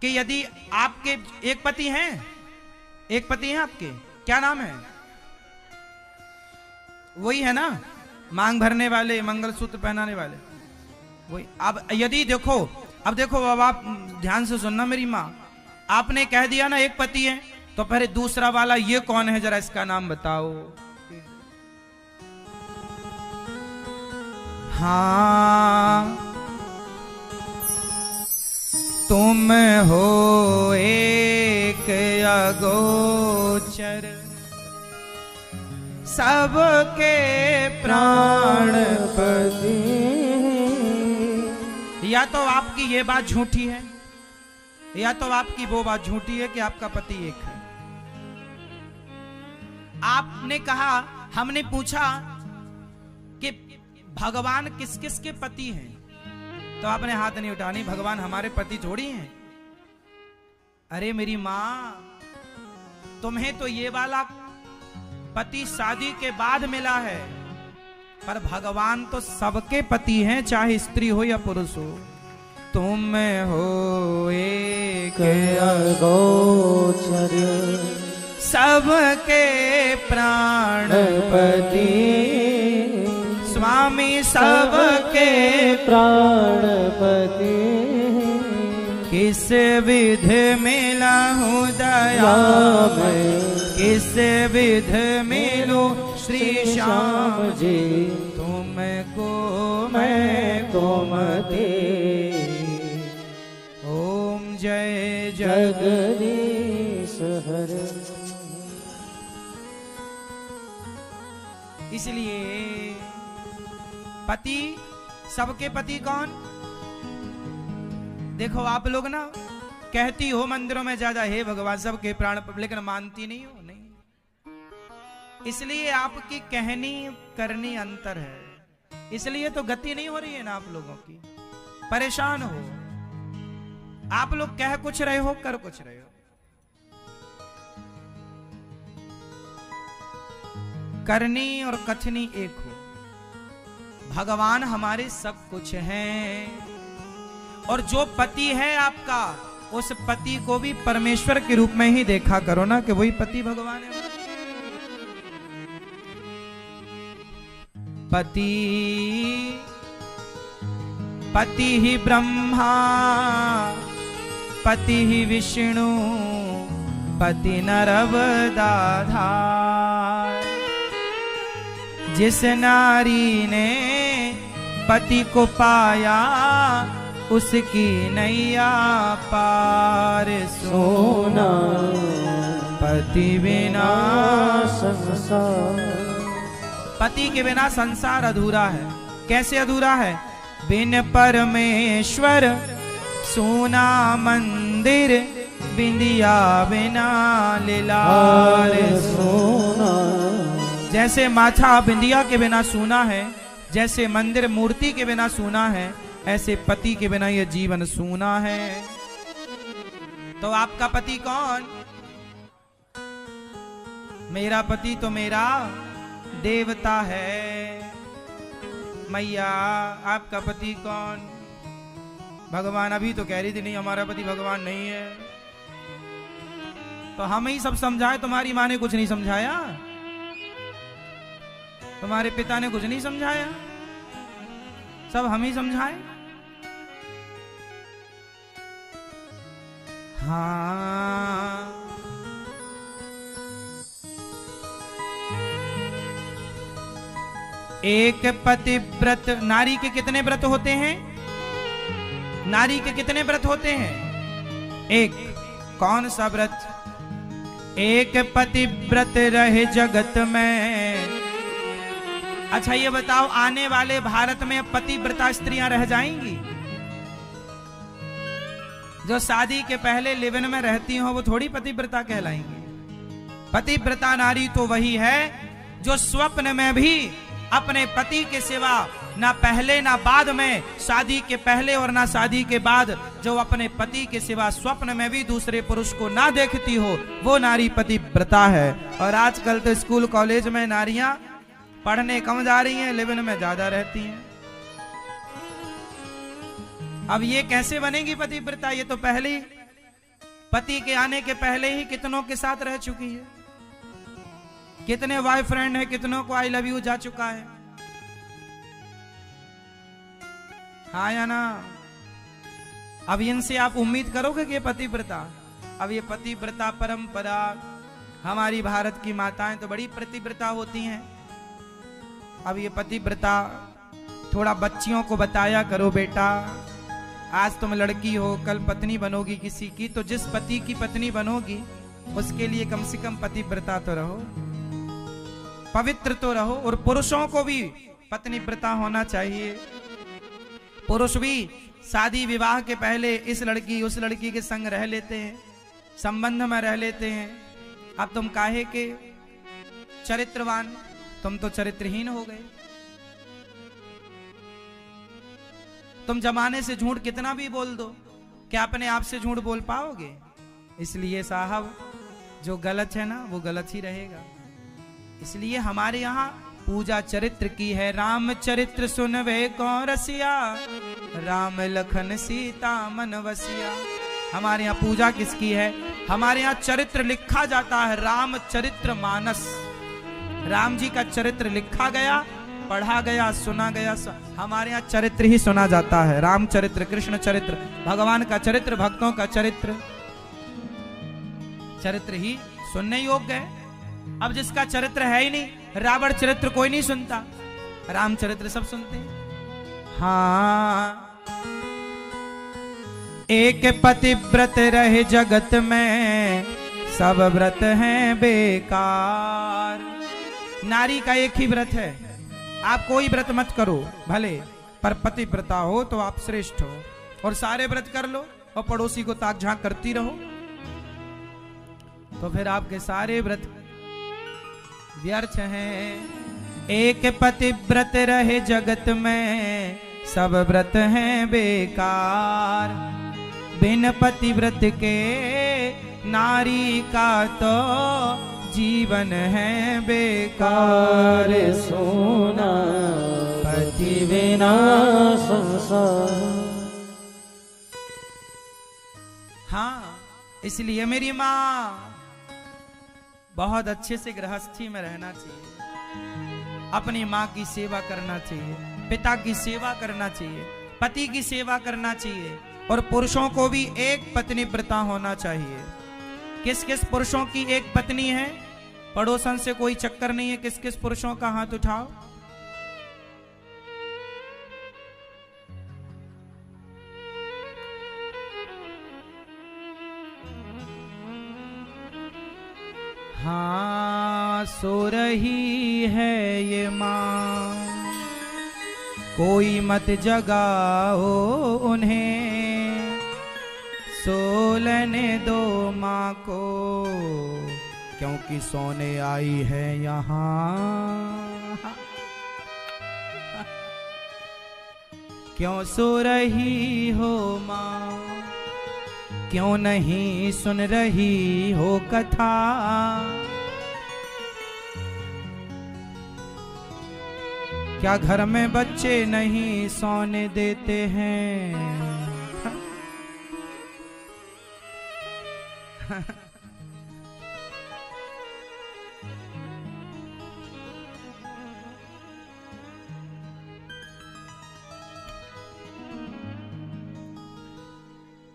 कि यदि आपके एक पति हैं, एक पति हैं आपके, क्या नाम है? वही है ना, मांग भरने वाले, मंगलसूत्र पहनाने वाले, वही। अब यदि देखो, अब देखो, अब आप ध्यान से सुनना मेरी माँ। आपने कह दिया ना एक पति है, तो पहले दूसरा वाला ये कौन है, जरा इसका नाम बताओ। हाँ, तुम हो एक अगोचर, सबके प्राणपति। या तो आपकी ये बात झूठी है, या तो आपकी वो बात झूठी है कि आपका पति एक है। आपने कहा, हमने पूछा कि भगवान किस किस के पति हैं, तो आपने हाथ नहीं उठानी। भगवान हमारे पति थोड़ी हैं। अरे मेरी मां, तुम्हें तो ये वाला पति शादी के बाद मिला है, पर भगवान तो सबके पति हैं, चाहे स्त्री हो या पुरुष हो। तुम हो एक अगोचर, सबके प्राणपति। स्वामी सबके प्राणपति। किस विध मिला हूँ दया में, किस विध मिलो श्री श्याम जी। तुमको मैं तुमते। ओम जय जगदीश हरे। इसलिए पति, सबके पति कौन? देखो आप लोग ना कहती हो मंदिरों में ज्यादा, हे भगवान सबके प्राण, लेकिन मानती नहीं हो। नहीं, इसलिए आपकी कहनी करनी अंतर है। इसलिए तो गति नहीं हो रही है ना आप लोगों की। परेशान हो आप लोग, कह कुछ रहे हो, कर कुछ रहे हो। करनी और कथनी एक हो। भगवान हमारे सब कुछ हैं, और जो पति है आपका, उस पति को भी परमेश्वर के रूप में ही देखा करो ना, कि वही पति भगवान है। पति ही ब्रह्मा, पति ही विष्णु, पति नरवदाधार। जिस नारी ने पति को पाया, उसकी नैया पार। सोना पति बिना संसार। पति के बिना संसार अधूरा है। कैसे अधूरा है? बिन परमेश्वर सोना मंदिर, बिंदिया बिना लीलार। सोना जैसे माथा बिंदिया के बिना सूना है, जैसे मंदिर मूर्ति के बिना सूना है, ऐसे पति के बिना ये जीवन सूना है। तो आपका पति कौन? मेरा पति तो मेरा देवता है। मैया आपका पति कौन? भगवान। अभी तो कह रही थी नहीं हमारा पति भगवान नहीं है। तो हम ही सब समझाए, तुम्हारी माँ ने कुछ नहीं समझाया, तुम्हारे पिता ने कुछ नहीं समझाया, सब हम ही समझाए। हाँ एक पतिव्रत नारी के कितने व्रत होते हैं? नारी के कितने व्रत होते हैं? एक। कौन सा व्रत? एक पतिव्रत रहे जगत में। अच्छा ये बताओ, आने वाले भारत में पतिव्रता स्त्रियां रह जाएंगी? जो शादी के पहले लिव-इन में रहती हो वो थोड़ी पतिव्रता कहलाएंगी। पतिव्रता नारी तो वही है जो स्वप्न में भी अपने पति के सिवा ना पहले ना बाद में, शादी के पहले और ना शादी के बाद, जो अपने पति के सिवा स्वप्न में भी दूसरे पुरुष को ना देखती हो, वो नारी पतिव्रता है। और आजकल तो स्कूल कॉलेज में नारियां पढ़ने कम जा रही हैं, लिव-इन में ज्यादा रहती हैं। अब ये कैसे बनेगी पतिव्रता? ये तो पहले ही पति के आने के पहले ही कितनों के साथ रह चुकी है, कितने बॉयफ्रेंड है, कितनों को आई लव यू जा चुका है। हाँ या ना? अब इनसे आप उम्मीद करोगे कि ये पतिव्रता? अब ये पतिव्रता परंपरा, हमारी भारत की माताएं तो बड़ी पतिव्रता होती हैं। अब ये पतिव्रता थोड़ा बच्चियों को बताया करो, बेटा आज तुम लड़की हो, कल पत्नी बनोगी किसी की, तो जिस पति की पत्नी बनोगी उसके लिए कम से कम पतिव्रता तो रहो, पवित्र तो रहो। और पुरुषों को भी पत्नीव्रता होना चाहिए। पुरुष भी शादी विवाह के पहले इस लड़की उस लड़की के संग रह लेते हैं, संबंध में रह लेते हैं। अब तुम काहे के चरित्रवान, तुम तो चरित्रहीन हो गए। तुम जमाने से झूठ कितना भी बोल दो, क्या अपने आप से झूठ बोल पाओगे? इसलिए साहब जो गलत है ना वो गलत ही रहेगा। इसलिए हमारे यहाँ पूजा चरित्र की है। राम चरित्र सुनवे कौन रसिया, राम लखन सीता मन वसिया। हमारे यहाँ पूजा किसकी है? हमारे यहाँ चरित्र लिखा जाता है, राम चरित्र मानस। राम जी का चरित्र लिखा गया, पढ़ा गया, सुना गया। हमारे यहाँ चरित्र ही सुना जाता है, राम चरित्र, कृष्ण चरित्र, भगवान का चरित्र, भक्तों का चरित्र, चरित्र ही सुनने योग्य है। अब जिसका चरित्र है ही नहीं, रावण चरित्र कोई नहीं सुनता, राम चरित्र सब सुनते हैं। हाँ एक पतिव्रत रहे जगत में, सब व्रत हैं बेकार। नारी का एक ही व्रत है, आप कोई व्रत मत करो भले, पर पतिव्रता हो तो आप श्रेष्ठ हो। और सारे व्रत कर लो और पड़ोसी को ताक झांक करती रहो, तो फिर आपके सारे व्रत व्यर्थ हैं। एक पतिव्रत रहे जगत में, सब व्रत हैं बेकार। बिन पतिव्रत के नारी का तो जीवन है बेकार। सोना पति बिना संसार। हाँ इसलिए मेरी माँ बहुत अच्छे से गृहस्थी में रहना चाहिए, अपनी माँ की सेवा करना चाहिए, पिता की सेवा करना चाहिए, पति की सेवा करना चाहिए। और पुरुषों को भी एक पत्नीव्रता होना चाहिए। किस किस पुरुषों की एक पत्नी है? पड़ोसन से कोई चक्कर नहीं है। किस किस पुरुषों का हाथ उठाओ। हाँ सो रही है ये माँ, कोई मत जगाओ उन्हें, सो लेने दो माँ को, क्योंकि सोने आई है यहाँ। क्यों सो रही हो माँ, क्यों नहीं सुन रही हो कथा। क्या घर में बच्चे नहीं सोने देते हैं।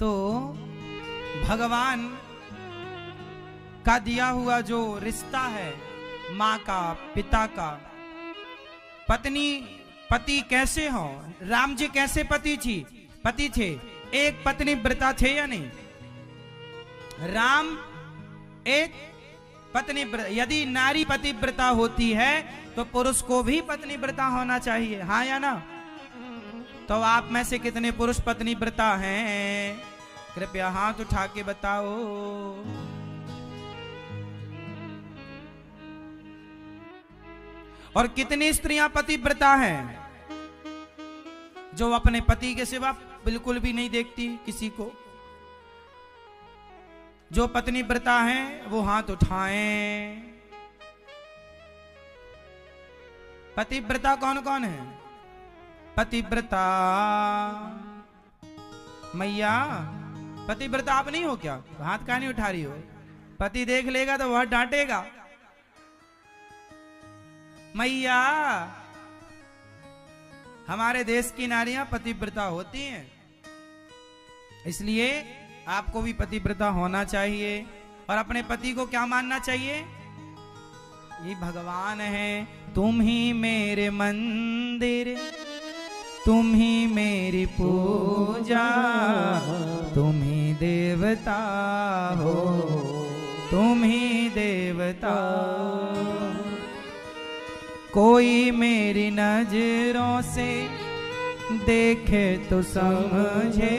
तो भगवान का दिया हुआ जो रिश्ता है, माँ का, पिता का, पत्नी पति कैसे हो, राम जी कैसे पति थे, एक पत्नी व्रता थे या नहीं। राम एक पत्नी, यदि नारी पतिव्रता होती है तो पुरुष को भी पत्नी व्रता होना चाहिए, हाँ या ना। तो आप में से कितने पुरुष पत्नी व्रता हैं, कृपया हाथ उठा के बताओ। और कितनी स्त्रियां पतिव्रता हैं जो अपने पति के सिवा बिल्कुल भी नहीं देखती किसी को। जो पत्नी व्रता हैं वो हाथ उठाएं। पतिव्रता कौन कौन है। पतिव्रता मैया, पतिव्रता आप नहीं हो क्या, हाथ काहे नहीं उठा रही हो। पति देख लेगा तो वह डांटेगा। मैया, हमारे देश की नारियां पतिव्रता होती हैं, इसलिए आपको भी पतिव्रता होना चाहिए। और अपने पति को क्या मानना चाहिए, ये भगवान है, तुम ही मेरे मंदिर, तुम ही मेरी पूजा, तुम ही देवता हो, तुम ही देवता। कोई मेरी नजरों से देखे तो समझे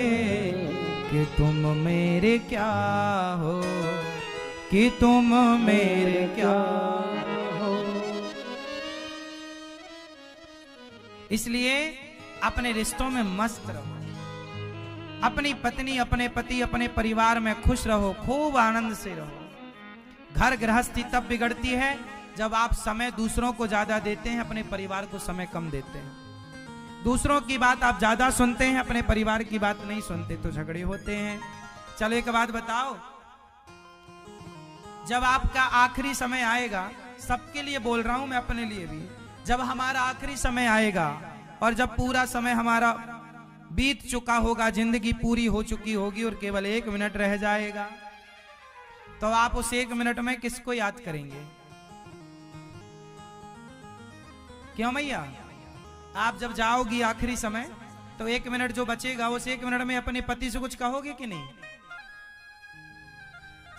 कि तुम मेरे क्या हो, कि तुम मेरे क्या हो। इसलिए अपने रिश्तों में मस्त रहो, अपनी पत्नी, अपने पति, अपने परिवार में खुश रहो, खूब आनंद से रहो। घर गृहस्थी तब बिगड़ती है जब आप समय दूसरों को ज्यादा देते हैं, अपने परिवार को समय कम देते हैं। दूसरों की बात आप ज्यादा सुनते हैं, अपने परिवार की बात नहीं सुनते, तो झगड़े होते हैं। चलो एक बात बताओ, जब आपका आखिरी समय आएगा, सबके लिए बोल रहा हूं मैं, अपने लिए भी, जब हमारा आखिरी समय आएगा और जब पूरा समय हमारा बीत चुका होगा, जिंदगी पूरी हो चुकी होगी और केवल 1 मिनट रह जाएगा, तो आप उस 1 मिनट में किसको याद करेंगे। क्यों मैया, आप जब जाओगी आखिरी समय तो 1 मिनट जो बचेगा, उस 1 मिनट में अपने पति से कुछ कहोगे कि नहीं।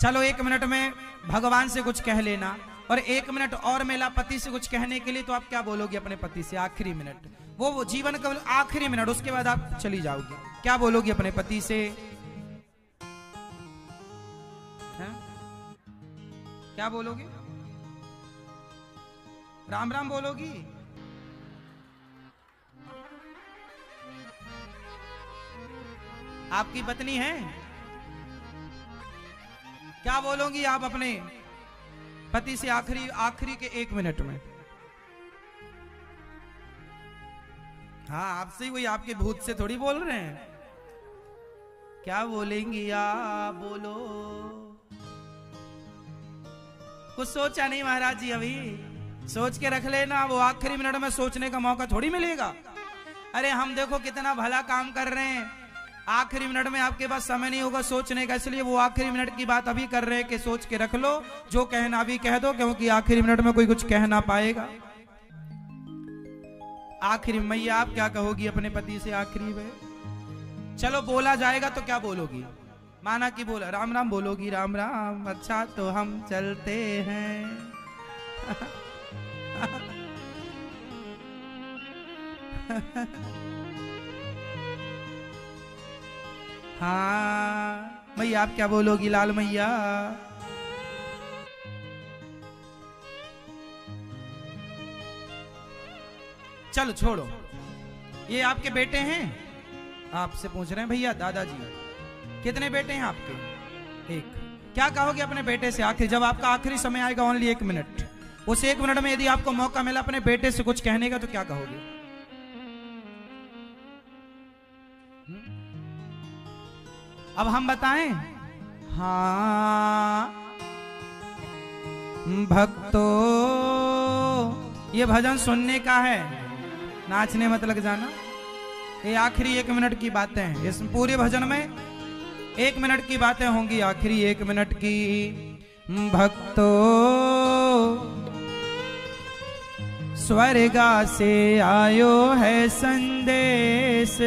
चलो 1 मिनट में भगवान से कुछ कह लेना, और 1 मिनट और मिला पति से कुछ कहने के लिए, तो आप क्या बोलोगे अपने पति से। आखिरी मिनट, वो जीवन का आखिरी मिनट, उसके बाद आप चली जाओगी, क्या बोलोगी अपने पति से। है? क्या बोलोगी, राम राम बोलोगी। आपकी पत्नी है, क्या बोलोगी आप अपने पति से आखिरी के 1 मिनट में। हाँ, आपसे ही, वही आपके भूत से थोड़ी बोल रहे हैं। क्या बोलेंगी आप, बोलो। कुछ सोचा नहीं महाराज जी, अभी सोच के रख लेना, वो आखिरी मिनट में सोचने का मौका थोड़ी मिलेगा। अरे हम देखो कितना भला काम कर रहे हैं, आखिरी मिनट में आपके पास समय नहीं होगा सोचने का, इसलिए वो आखिरी मिनट की बात अभी कर रहे हैं कि सोच के रख लो, जो कहना अभी कह दो, क्योंकि आखिरी मिनट में कोई कुछ कह ना पाएगा। आखिरी मैया, आप क्या कहोगी अपने पति से आखिरी में। चलो बोला जाएगा तो क्या बोलोगी, माना कि बोला राम राम बोलोगी। राम राम, अच्छा तो हम चलते हैं। हाँ मैया, आप क्या बोलोगी लाल मैया। चलो छोड़ो, ये आपके बेटे हैं? आपसे पूछ रहे हैं भैया दादाजी, कितने बेटे हैं आपके? एक। क्या कहोगे अपने बेटे से आखिर, जब आपका आखिरी समय आएगा, ओनली 1 मिनट, उस 1 मिनट में यदि आपको मौका मिला अपने बेटे से कुछ कहने का, तो क्या कहोगे? अब हम बताएं? हाँ भक्तों, ये भजन सुनने का है, नाचने मत लग जाना। ये आखिरी 1 मिनट की बातें हैं, इस पूरे भजन में 1 मिनट की बातें होंगी, आखिरी 1 मिनट की। भक्तों स्वर्गा से आयो है संदेश,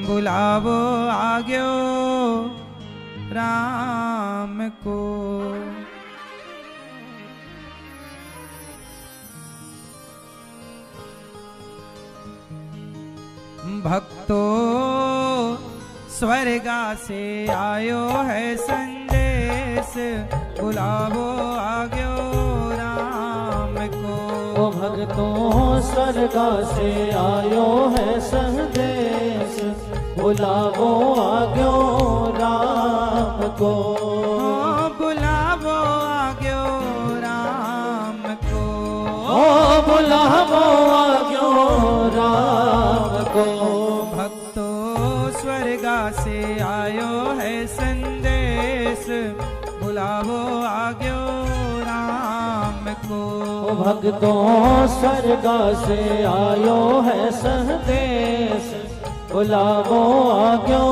बुलावो आग्यो राम को। भक्तों स्वर्गा से आयो है संदेश, बुलावो आग्यो राम को। ओ भक्तों स्वर्गा से आयो है संदेश, बुलावो आग्यो राम को। बुलावो आग्यो राम को। ओ बुलावो आग्यो राम को। भक्तों स्वर्गा से आयो है संदेश, बुलावो आग्यो राम को। भक्तों स्वर्गा से आयो है संदेश, बुलावो आग्यो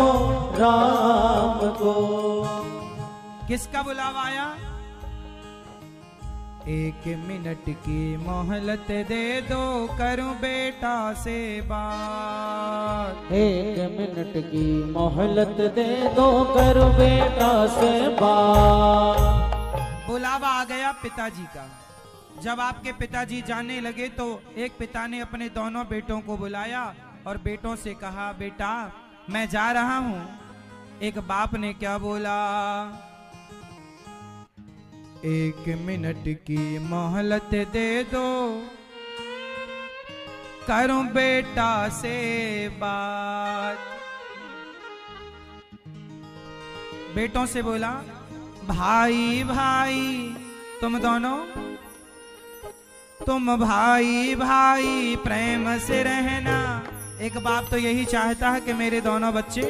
राम को। किसका बुलावा आया? 1 मिनट की मोहलत दे दो, करूं बेटा से बात। 1 मिनट की मोहलत दे दो, करूं बेटा से बात। बुलावा आ गया पिताजी का। जब आपके पिताजी जाने लगे तो एक पिता ने अपने दोनों बेटों को बुलाया और बेटों से कहा, बेटा मैं जा रहा हूं। एक बाप ने क्या बोला? 1 मिनट की मोहलत दे दो, करूं बेटा से बात। बेटों से बोला, भाई भाई तुम दोनों, तुम भाई भाई प्रेम से रहना। एक बाप तो यही चाहता है कि मेरे दोनों बच्चे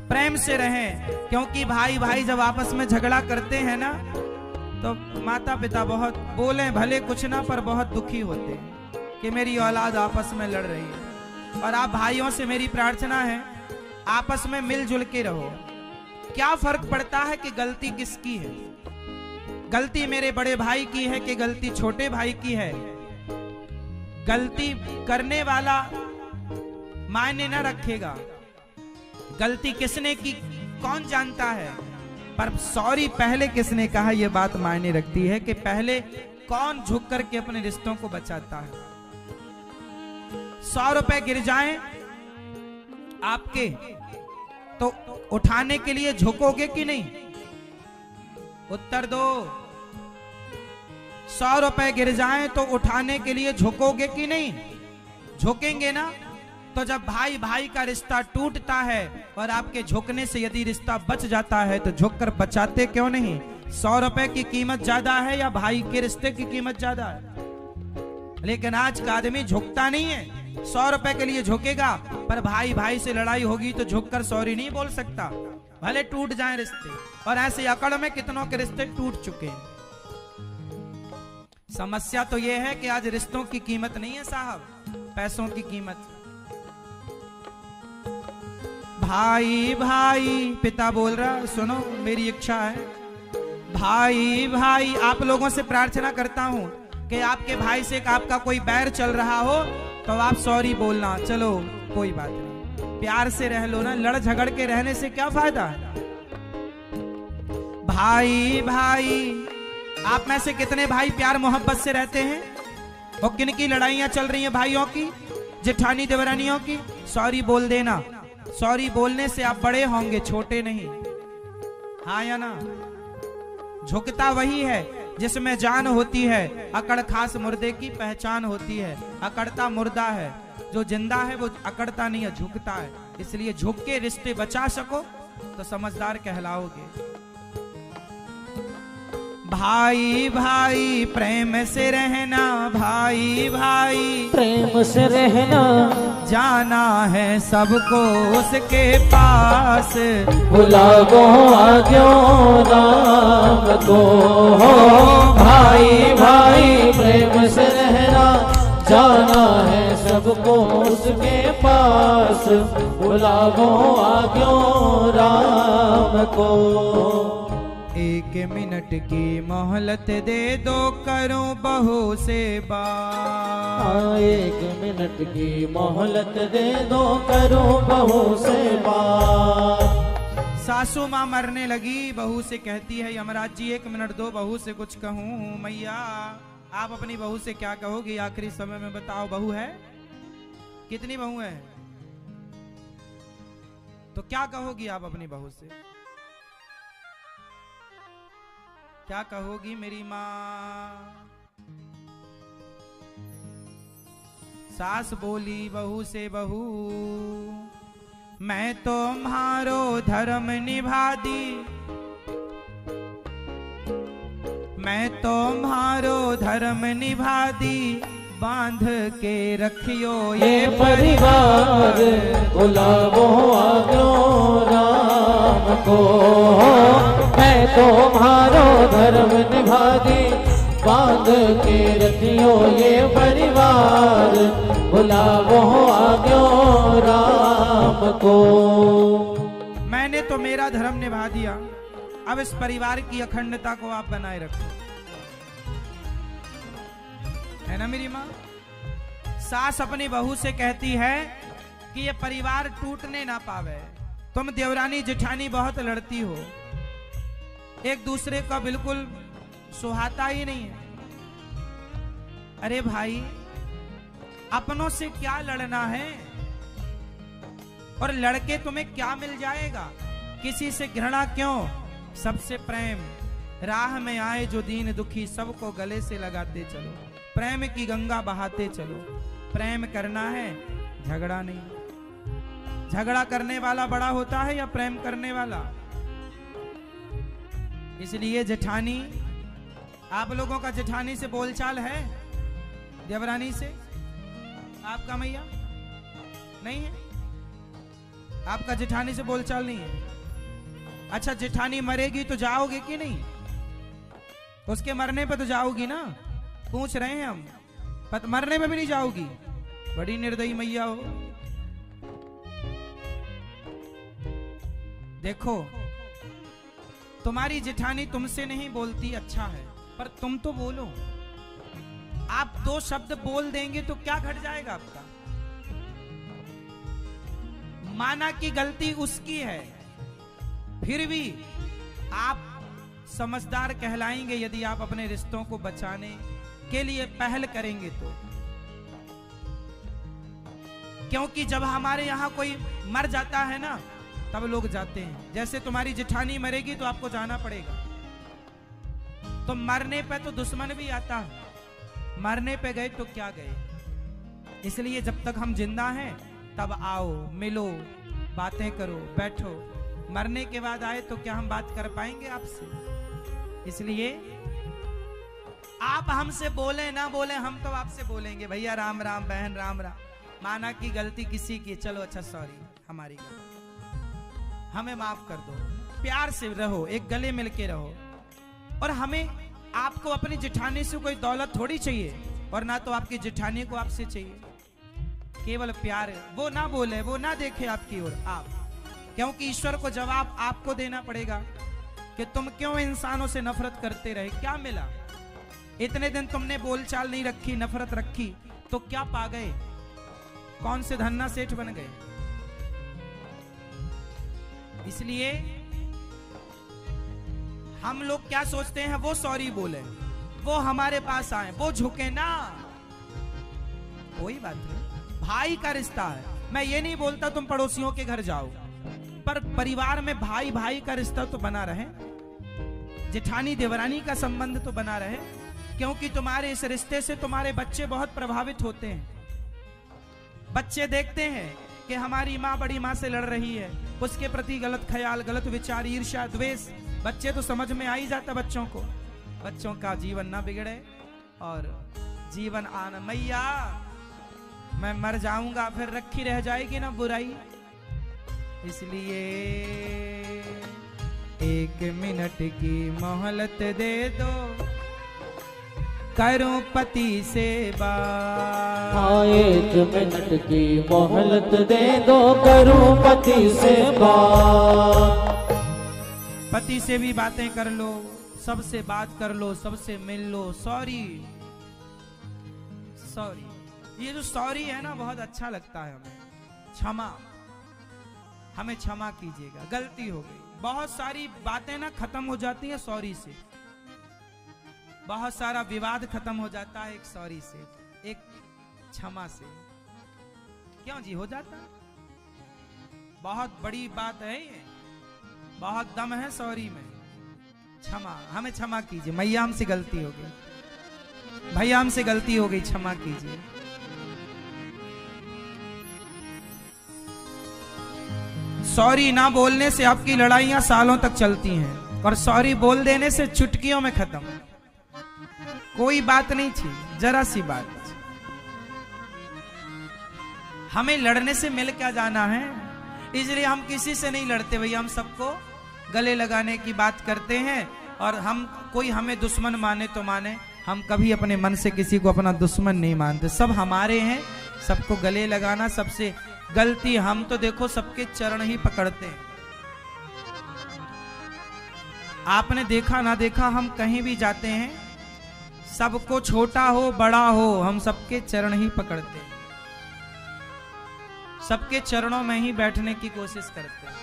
प्रेम से रहें, क्योंकि भाई भाई जब आपस में झगड़ा करते हैं ना, तो माता पिता बहुत बोले भले कुछ ना, पर बहुत दुखी होते हैं कि मेरी औलाद आपस में लड़ रही है। और आप भाइयों से मेरी प्रार्थना है, आपस में मिलजुल के रहो। क्या फर्क पड़ता है कि गलती किसकी है? गलती मेरे बड़े भाई की है कि गलती छोटे भाई की है? गलती करने वाला मायने न रखेगा, गलती किसने की कौन जानता है, पर सॉरी पहले किसने कहा ये बात मायने रखती है कि पहले कौन झुक करके अपने रिश्तों को बचाता है। 100 रुपए गिर जाएं आपके, तो उठाने के लिए झुकोगे कि नहीं? उत्तर दो। 100 रुपए गिर जाएं तो उठाने के लिए झुकोगे कि नहीं? झुकेंगे ना। तो जब भाई भाई का रिश्ता टूटता है और आपके झुकने से यदि रिश्ता बच जाता है, तो झुककर बचाते क्यों नहीं? 100 रुपए की कीमत ज्यादा है या भाई के रिश्ते की कीमत ज्यादा है? लेकिन आज का आदमी झुकता नहीं है। 100 रुपए के लिए झुकेगा, पर भाई भाई से लड़ाई होगी तो झुककर सॉरी नहीं बोल सकता, भले टूट जाएं रिश्ते। और ऐसे अकड़ में कितनों के रिश्ते टूट चुके हैं। समस्या तो यह है कि आज रिश्तों की कीमत नहीं है साहब, पैसों की कीमत। भाई भाई पिता बोल रहा, सुनो मेरी इच्छा है, भाई भाई आप लोगों से प्रार्थना करता हूं कि आपके भाई से आपका कोई बैर चल रहा हो तो आप सॉरी बोलना। चलो कोई बात नहीं, प्यार से रह लो ना, लड़ झगड़ के रहने से क्या फायदा है? भाई भाई आप में से कितने भाई प्यार मोहब्बत से रहते हैं? और किन की लड़ाइयां चल रही हैं भाइयों की, जेठानी देवरानियों की? सॉरी बोल देना। सॉरी बोलने से आप बड़े होंगे, छोटे नहीं। हाँ या ना? झुकता वही है जिसमें जान होती है, अकड़ खास मुर्दे की पहचान होती है। अकड़ता मुर्दा है, जो जिंदा है वो अकड़ता नहीं है, झुकता है। इसलिए झुक के रिश्ते बचा सको तो समझदार कहलाओगे। भाई भाई प्रेम से रहना, भाई भाई प्रेम से रहना, जाना है सबको उसके पास। बुलावो आज्ञो राम को, भाई भाई प्रेम से रहना, जाना है सबको उसके पास। बुलावो आज्ञो राम को। 1 मिनट की मोहलत दे दो, करूं बहू से बात। 1 मिनट की मोहलत दे दो, करूं बहू से बात। सासू माँ मरने लगी, बहू से कहती है यमराज जी 1 मिनट दो, बहू से कुछ कहूं। मैया आप अपनी बहू से क्या कहोगी आखिरी समय में, बताओ। बहू है कितनी बहू है, तो क्या कहोगी आप अपनी बहू से, क्या कहोगी मेरी माँ। सास बोली बहू से, बहू मैं तुम्हारो धर्म निभा दी, मैं तुम्हारो धर्म निभा दी, बांध के रखियो ये परिवार। बुलावो आज्ञो राम को, मैं तुम्हारो धर्म निभा दी, बांध के रखियो ये परिवार। बुलावो आज्ञो राम को। मैंने तो मेरा धर्म निभा दिया, अब इस परिवार की अखंडता को आप बनाए रखो, है ना मेरी माँ। सास अपनी बहू से कहती है कि ये परिवार टूटने ना पावे। तुम देवरानी जेठानी बहुत लड़ती हो, एक दूसरे का बिल्कुल सुहाता ही नहीं है। अरे भाई अपनों से क्या लड़ना है, और लड़के तुम्हें क्या मिल जाएगा। किसी से घृणा क्यों, सबसे प्रेम। राह में आए जो दीन दुखी, सबको गले से लगाते चलो, प्रेम की गंगा बहाते चलो। प्रेम करना है, झगड़ा नहीं। झगड़ा करने वाला बड़ा होता है या प्रेम करने वाला। इसलिए जेठानी, आप लोगों का जेठानी से बोलचाल है, देवरानी से आपका मैया नहीं है, आपका जेठानी से बोलचाल नहीं है। अच्छा जेठानी मरेगी तो जाओगे कि नहीं, उसके मरने पे तो जाओगी ना, पूछ रहे हैं हम। पर मरने में भी नहीं जाओगी, बड़ी निर्दयी मैया हो। देखो तुम्हारी जेठानी तुमसे नहीं बोलती, अच्छा है, पर तुम तो बोलो। आप 2 शब्द बोल देंगे तो क्या घट जाएगा आपका। माना कि गलती उसकी है, फिर भी आप समझदार कहलाएंगे यदि आप अपने रिश्तों को बचाने के लिए पहल करेंगे तो। क्योंकि जब हमारे यहां कोई मर जाता है ना, तब लोग जाते हैं। जैसे तुम्हारी जेठानी मरेगी तो आपको जाना पड़ेगा। तो मरने पे तो दुश्मन भी आता है, मरने पे गए तो क्या गए। इसलिए जब तक हम जिंदा हैं तब आओ, मिलो, बातें करो, बैठो। मरने के बाद आए तो क्या हम बात कर पाएंगे आपसे। इसलिए आप हमसे बोले ना बोले, हम तो आपसे बोलेंगे भैया राम राम, बहन राम राम। माना कि गलती किसी की, चलो अच्छा सॉरी, हमारी गलती, हमें माफ कर दो। प्यार से रहो, एक गले मिल के रहो। और हमें आपको अपनी जेठानी से कोई दौलत थोड़ी चाहिए, और ना तो आपकी जेठानी को आपसे चाहिए। केवल प्यार। वो ना बोले, वो ना देखे आपकी ओर, आप, क्योंकि ईश्वर को जवाब आपको देना पड़ेगा कि तुम क्यों इंसानों से नफरत करते रहे। क्या मिला, इतने दिन तुमने बोलचाल नहीं रखी, नफरत रखी, तो क्या पा गए। कौन से धन्ना सेठ बन गए। इसलिए हम लोग क्या सोचते हैं, वो सॉरी बोले, वो हमारे पास आए, वो झुके ना, कोई बात नहीं। भाई का रिश्ता है। मैं ये नहीं बोलता तुम पड़ोसियों के घर जाओ, पर परिवार में भाई भाई का रिश्ता तो बना रहे। जेठानी देवरानी का संबंध तो बना रहे, क्योंकि तुम्हारे इस रिश्ते से तुम्हारे बच्चे बहुत प्रभावित होते हैं। बच्चे देखते हैं कि हमारी माँ बड़ी माँ से लड़ रही है, उसके प्रति गलत ख्याल, गलत विचार, ईर्ष्या, द्वेष, बच्चे तो समझ में आ ही जाता बच्चों को। बच्चों का जीवन ना बिगड़े और जीवन आना। मैया मैं मर जाऊंगा फिर रखी रह जाएगी ना बुराई, इसलिए 1 मिनट की मोहलत दे दो, करूं पति से बात। हाँ 1 मिनट की मोहलत दे दो, करूं पति से बात। पति से भी बातें कर लो, सबसे बात कर लो, सबसे मिल लो। सॉरी सॉरी, ये जो सॉरी है ना बहुत अच्छा लगता है हमें। क्षमा, हमें क्षमा कीजिएगा, गलती हो गई। बहुत सारी बातें ना खत्म हो जाती है सॉरी से, बहुत सारा विवाद खत्म हो जाता है एक सॉरी से, एक क्षमा से। क्यों जी, हो जाता है। बहुत बड़ी बात है ये, बहुत दम है सॉरी में। क्षमा, हमें क्षमा कीजिए। मैया हमसे गलती हो गई, भैया हमसे गलती हो गई, क्षमा कीजिए। सॉरी ना बोलने से आपकी लड़ाइयां सालों तक चलती हैं, और सॉरी बोल देने से चुटकियों में खत्म। कोई बात नहीं थी, जरा सी बात। हमें लड़ने से मिल क्या जाना है, इसलिए हम किसी से नहीं लड़ते भैया। हम सबको गले लगाने की बात करते हैं, और हम कोई हमें दुश्मन माने तो माने, हम कभी अपने मन से किसी को अपना दुश्मन नहीं मानते। सब हमारे हैं, सबको गले लगाना सबसे गलती। हम तो देखो सबके चरण ही पकड़ते हैं। आपने देखा ना देखा, हम कहीं भी जाते हैं, सबको छोटा हो बड़ा हो, हम सबके चरण ही पकड़ते हैं, सबके चरणों में ही बैठने की कोशिश करते हैं।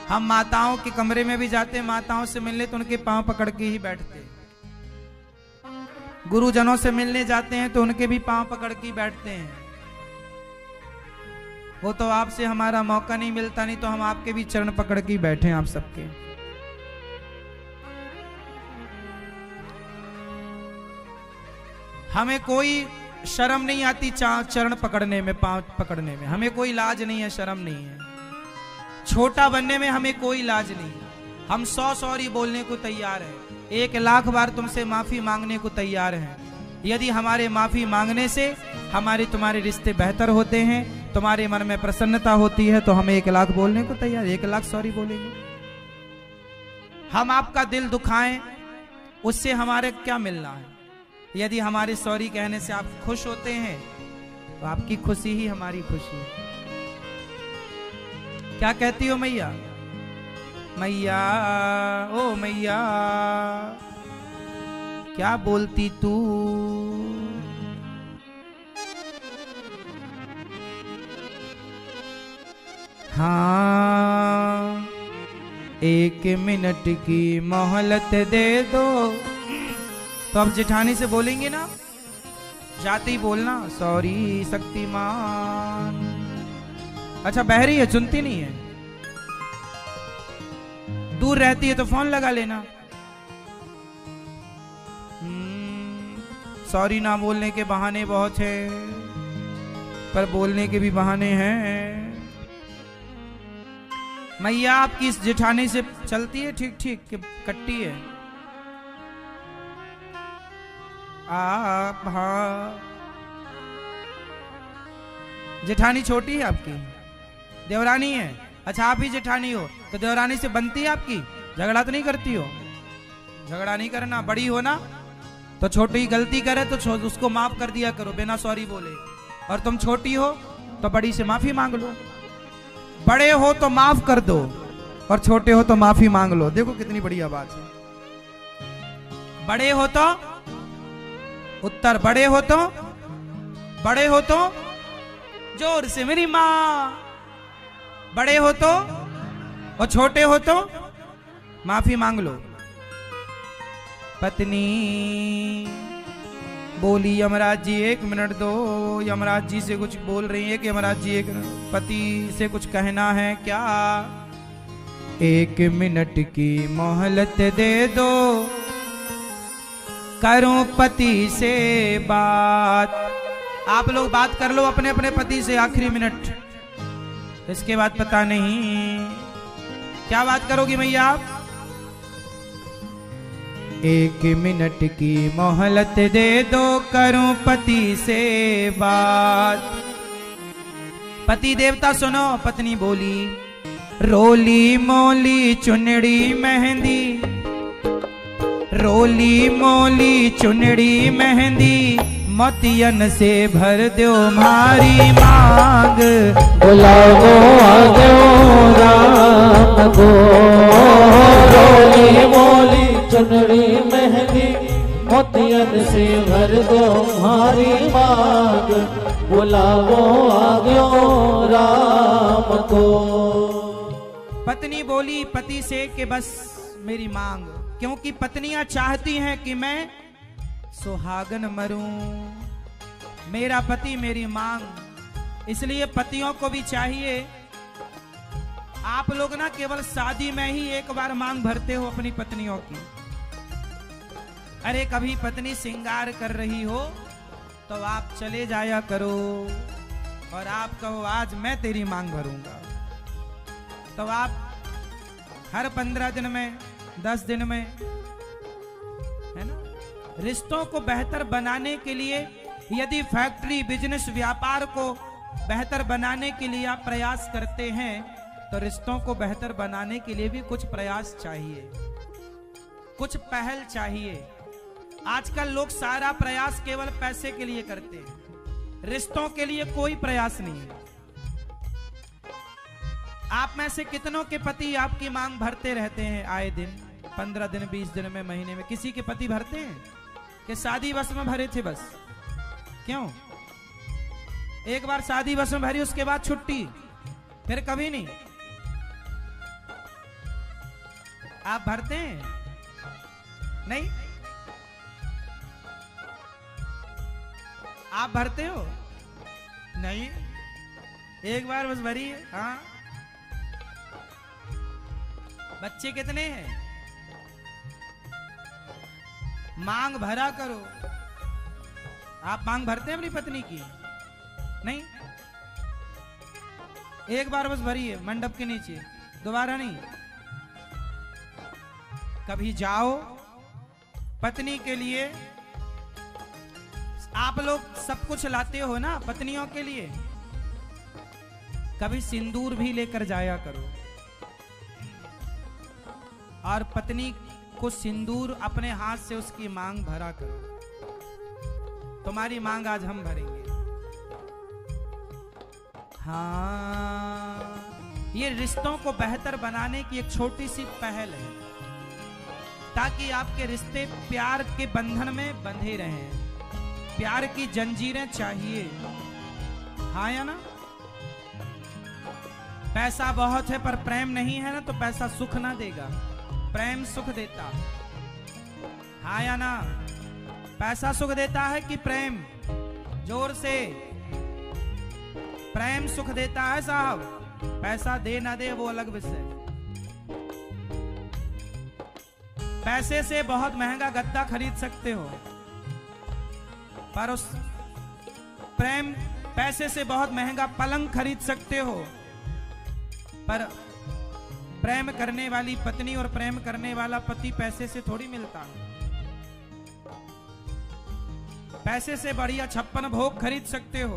हम माताओं के कमरे में भी जाते हैं, माताओं से मिलने तो उनके पांव पकड़ के ही बैठते हैं। गुरुजनों से मिलने जाते हैं तो उनके भी पांव पकड़ के ही बैठते हैं। वो तो आपसे हमारा मौका नहीं मिलता, नहीं तो हम आपके भी चरण पकड़ के ही बैठे हैं आप सबके। हमें कोई शर्म नहीं आती चरण पकड़ने में, पांव पकड़ने में। हमें कोई लाज नहीं है, शर्म नहीं है। छोटा बनने में हमें कोई लाज नहीं है। हम 100 सॉरी बोलने को तैयार हैं, 1,00,000 बार तुमसे माफी मांगने को तैयार हैं। यदि हमारे माफी मांगने से हमारे तुम्हारे रिश्ते बेहतर होते हैं, तुम्हारे मन में प्रसन्नता होती है, तो हम 1,00,000 बोलने को तैयार, 1,00,000 सॉरी बोलेंगे। हम आपका दिल दुखाएं, उससे हमारे क्या मिलना है। यदि हमारे सॉरी कहने से आप खुश होते हैं, तो आपकी खुशी ही हमारी खुशी है। क्या कहती हो मैया? मैया ओ मैया, क्या बोलती तू? हाँ 1 मिनट की मोहलत दे दो। तो अब जेठानी से बोलेंगे ना, जाते ही बोलना सॉरी शक्तिमान। अच्छा बहरी है, सुनती नहीं है, दूर रहती है तो फोन लगा लेना। सॉरी ना बोलने के बहाने बहुत हैं, पर बोलने के भी बहाने हैं। मैया आपकी इस जेठानी से चलती है ठीक ठीक कि कट्टी है? आप हाँ, जेठानी छोटी है आपकी, देवरानी है। अच्छा आप ही जेठानी हो तो देवरानी से बनती है आपकी? झगड़ा तो नहीं करती हो? झगड़ा नहीं करना। बड़ी हो ना तो छोटी गलती करे तो उसको माफ कर दिया करो बिना सॉरी बोले, और तुम छोटी हो तो बड़ी से माफी मांग लो। बड़े हो तो माफ कर दो और छोटे हो तो माफी मांग लो। देखो कितनी बढ़िया बात है। बड़े हो तो उत्तर, बड़े हो तो जोर से मेरी माँ, बड़े हो तो, और छोटे हो तो माफी मांग लो। पत्नी बोली यमराज जी 1 मिनट दो, यमराज जी से कुछ बोल रही है कि यमराज जी एक पति से कुछ कहना है क्या? 1 मिनट की मोहलत दे दो, करूं पति से बात। आप लोग बात कर लो अपने अपने पति से आखिरी मिनट, इसके बाद पता नहीं क्या बात करोगी मैया आप। 1 मिनट की मोहलत दे दो, करूं पति से बात। पति देवता सुनो, पत्नी बोली, रोली मोली चुनड़ी मेहंदी, रोली मोली चुनड़ी मेहंदी, मोतियन से भर दो मारी मांग। बुलाओ आगे राम को, रोली मोली चुनरी मेहंदी, मोतियन से भर दो मारी मांग। बुलाओ आगे राम को। पत्नी बोली पति से कि बस मेरी मांग, क्योंकि पत्नियां चाहती हैं कि मैं सुहागन मरूं, मेरा पति मेरी मांग। इसलिए पतियों को भी चाहिए, आप लोग ना केवल शादी में ही एक बार मांग भरते हो अपनी पत्नियों की। अरे कभी पत्नी श्रृंगार कर रही हो तो आप चले जाया करो और आप कहो आज मैं तेरी मांग भरूंगा, तो आप हर 15 दिन में 10 दिन में, है ना। रिश्तों को बेहतर बनाने के लिए यदि फैक्ट्री बिजनेस व्यापार को बेहतर बनाने के लिए आप प्रयास करते हैं तो रिश्तों को बेहतर बनाने के लिए भी कुछ प्रयास चाहिए, कुछ पहल चाहिए। आजकल लोग सारा प्रयास केवल पैसे के लिए करते हैं, रिश्तों के लिए कोई प्रयास नहीं है। आप में से कितनों के पति आपकी मांग भरते रहते हैं आए दिन, 15 दिन 20 दिन में, महीने में? किसी के पति भरते हैं कि शादी बस में भरे थे बस? क्यों? एक बार शादी बस में भरी, उसके बाद छुट्टी, फिर कभी नहीं। आप भरते हैं? नहीं? आप भरते हो? नहीं, एक बार बस भरी है। हाँ, बच्चे कितने हैं? मांग भरा करो। आप मांग भरते हैं अपनी पत्नी की? नहीं, एक बार बस भरी है मंडप के नीचे, दोबारा नहीं। कभी जाओ पत्नी के लिए, आप लोग सब कुछ लाते हो ना पत्नियों के लिए, कभी सिंदूर भी लेकर जाया करो और पत्नी को सिंदूर अपने हाथ से उसकी मांग भरा करो। तुम्हारी मांग आज हम भरेंगे। हाँ, ये रिश्तों को बेहतर बनाने की एक छोटी सी पहल है, ताकि आपके रिश्ते प्यार के बंधन में बंधे रहें। प्यार की जंजीरें चाहिए, हाँ या ना? पैसा बहुत है पर प्रेम नहीं है ना, तो पैसा सुख ना देगा, प्रेम सुख देता, हाँ या ना? पैसा सुख देता है कि प्रेम? जोर से, प्रेम सुख देता है साहब, पैसा दे ना दे वो अलग विषय। पैसे से बहुत महंगा गद्दा खरीद सकते हो, पर उस प्रेम, पैसे से बहुत महंगा पलंग खरीद सकते हो, पर प्रेम करने वाली पत्नी और प्रेम करने वाला पति पैसे से थोड़ी मिलता। पैसे से बढ़िया 56 भोग खरीद सकते हो,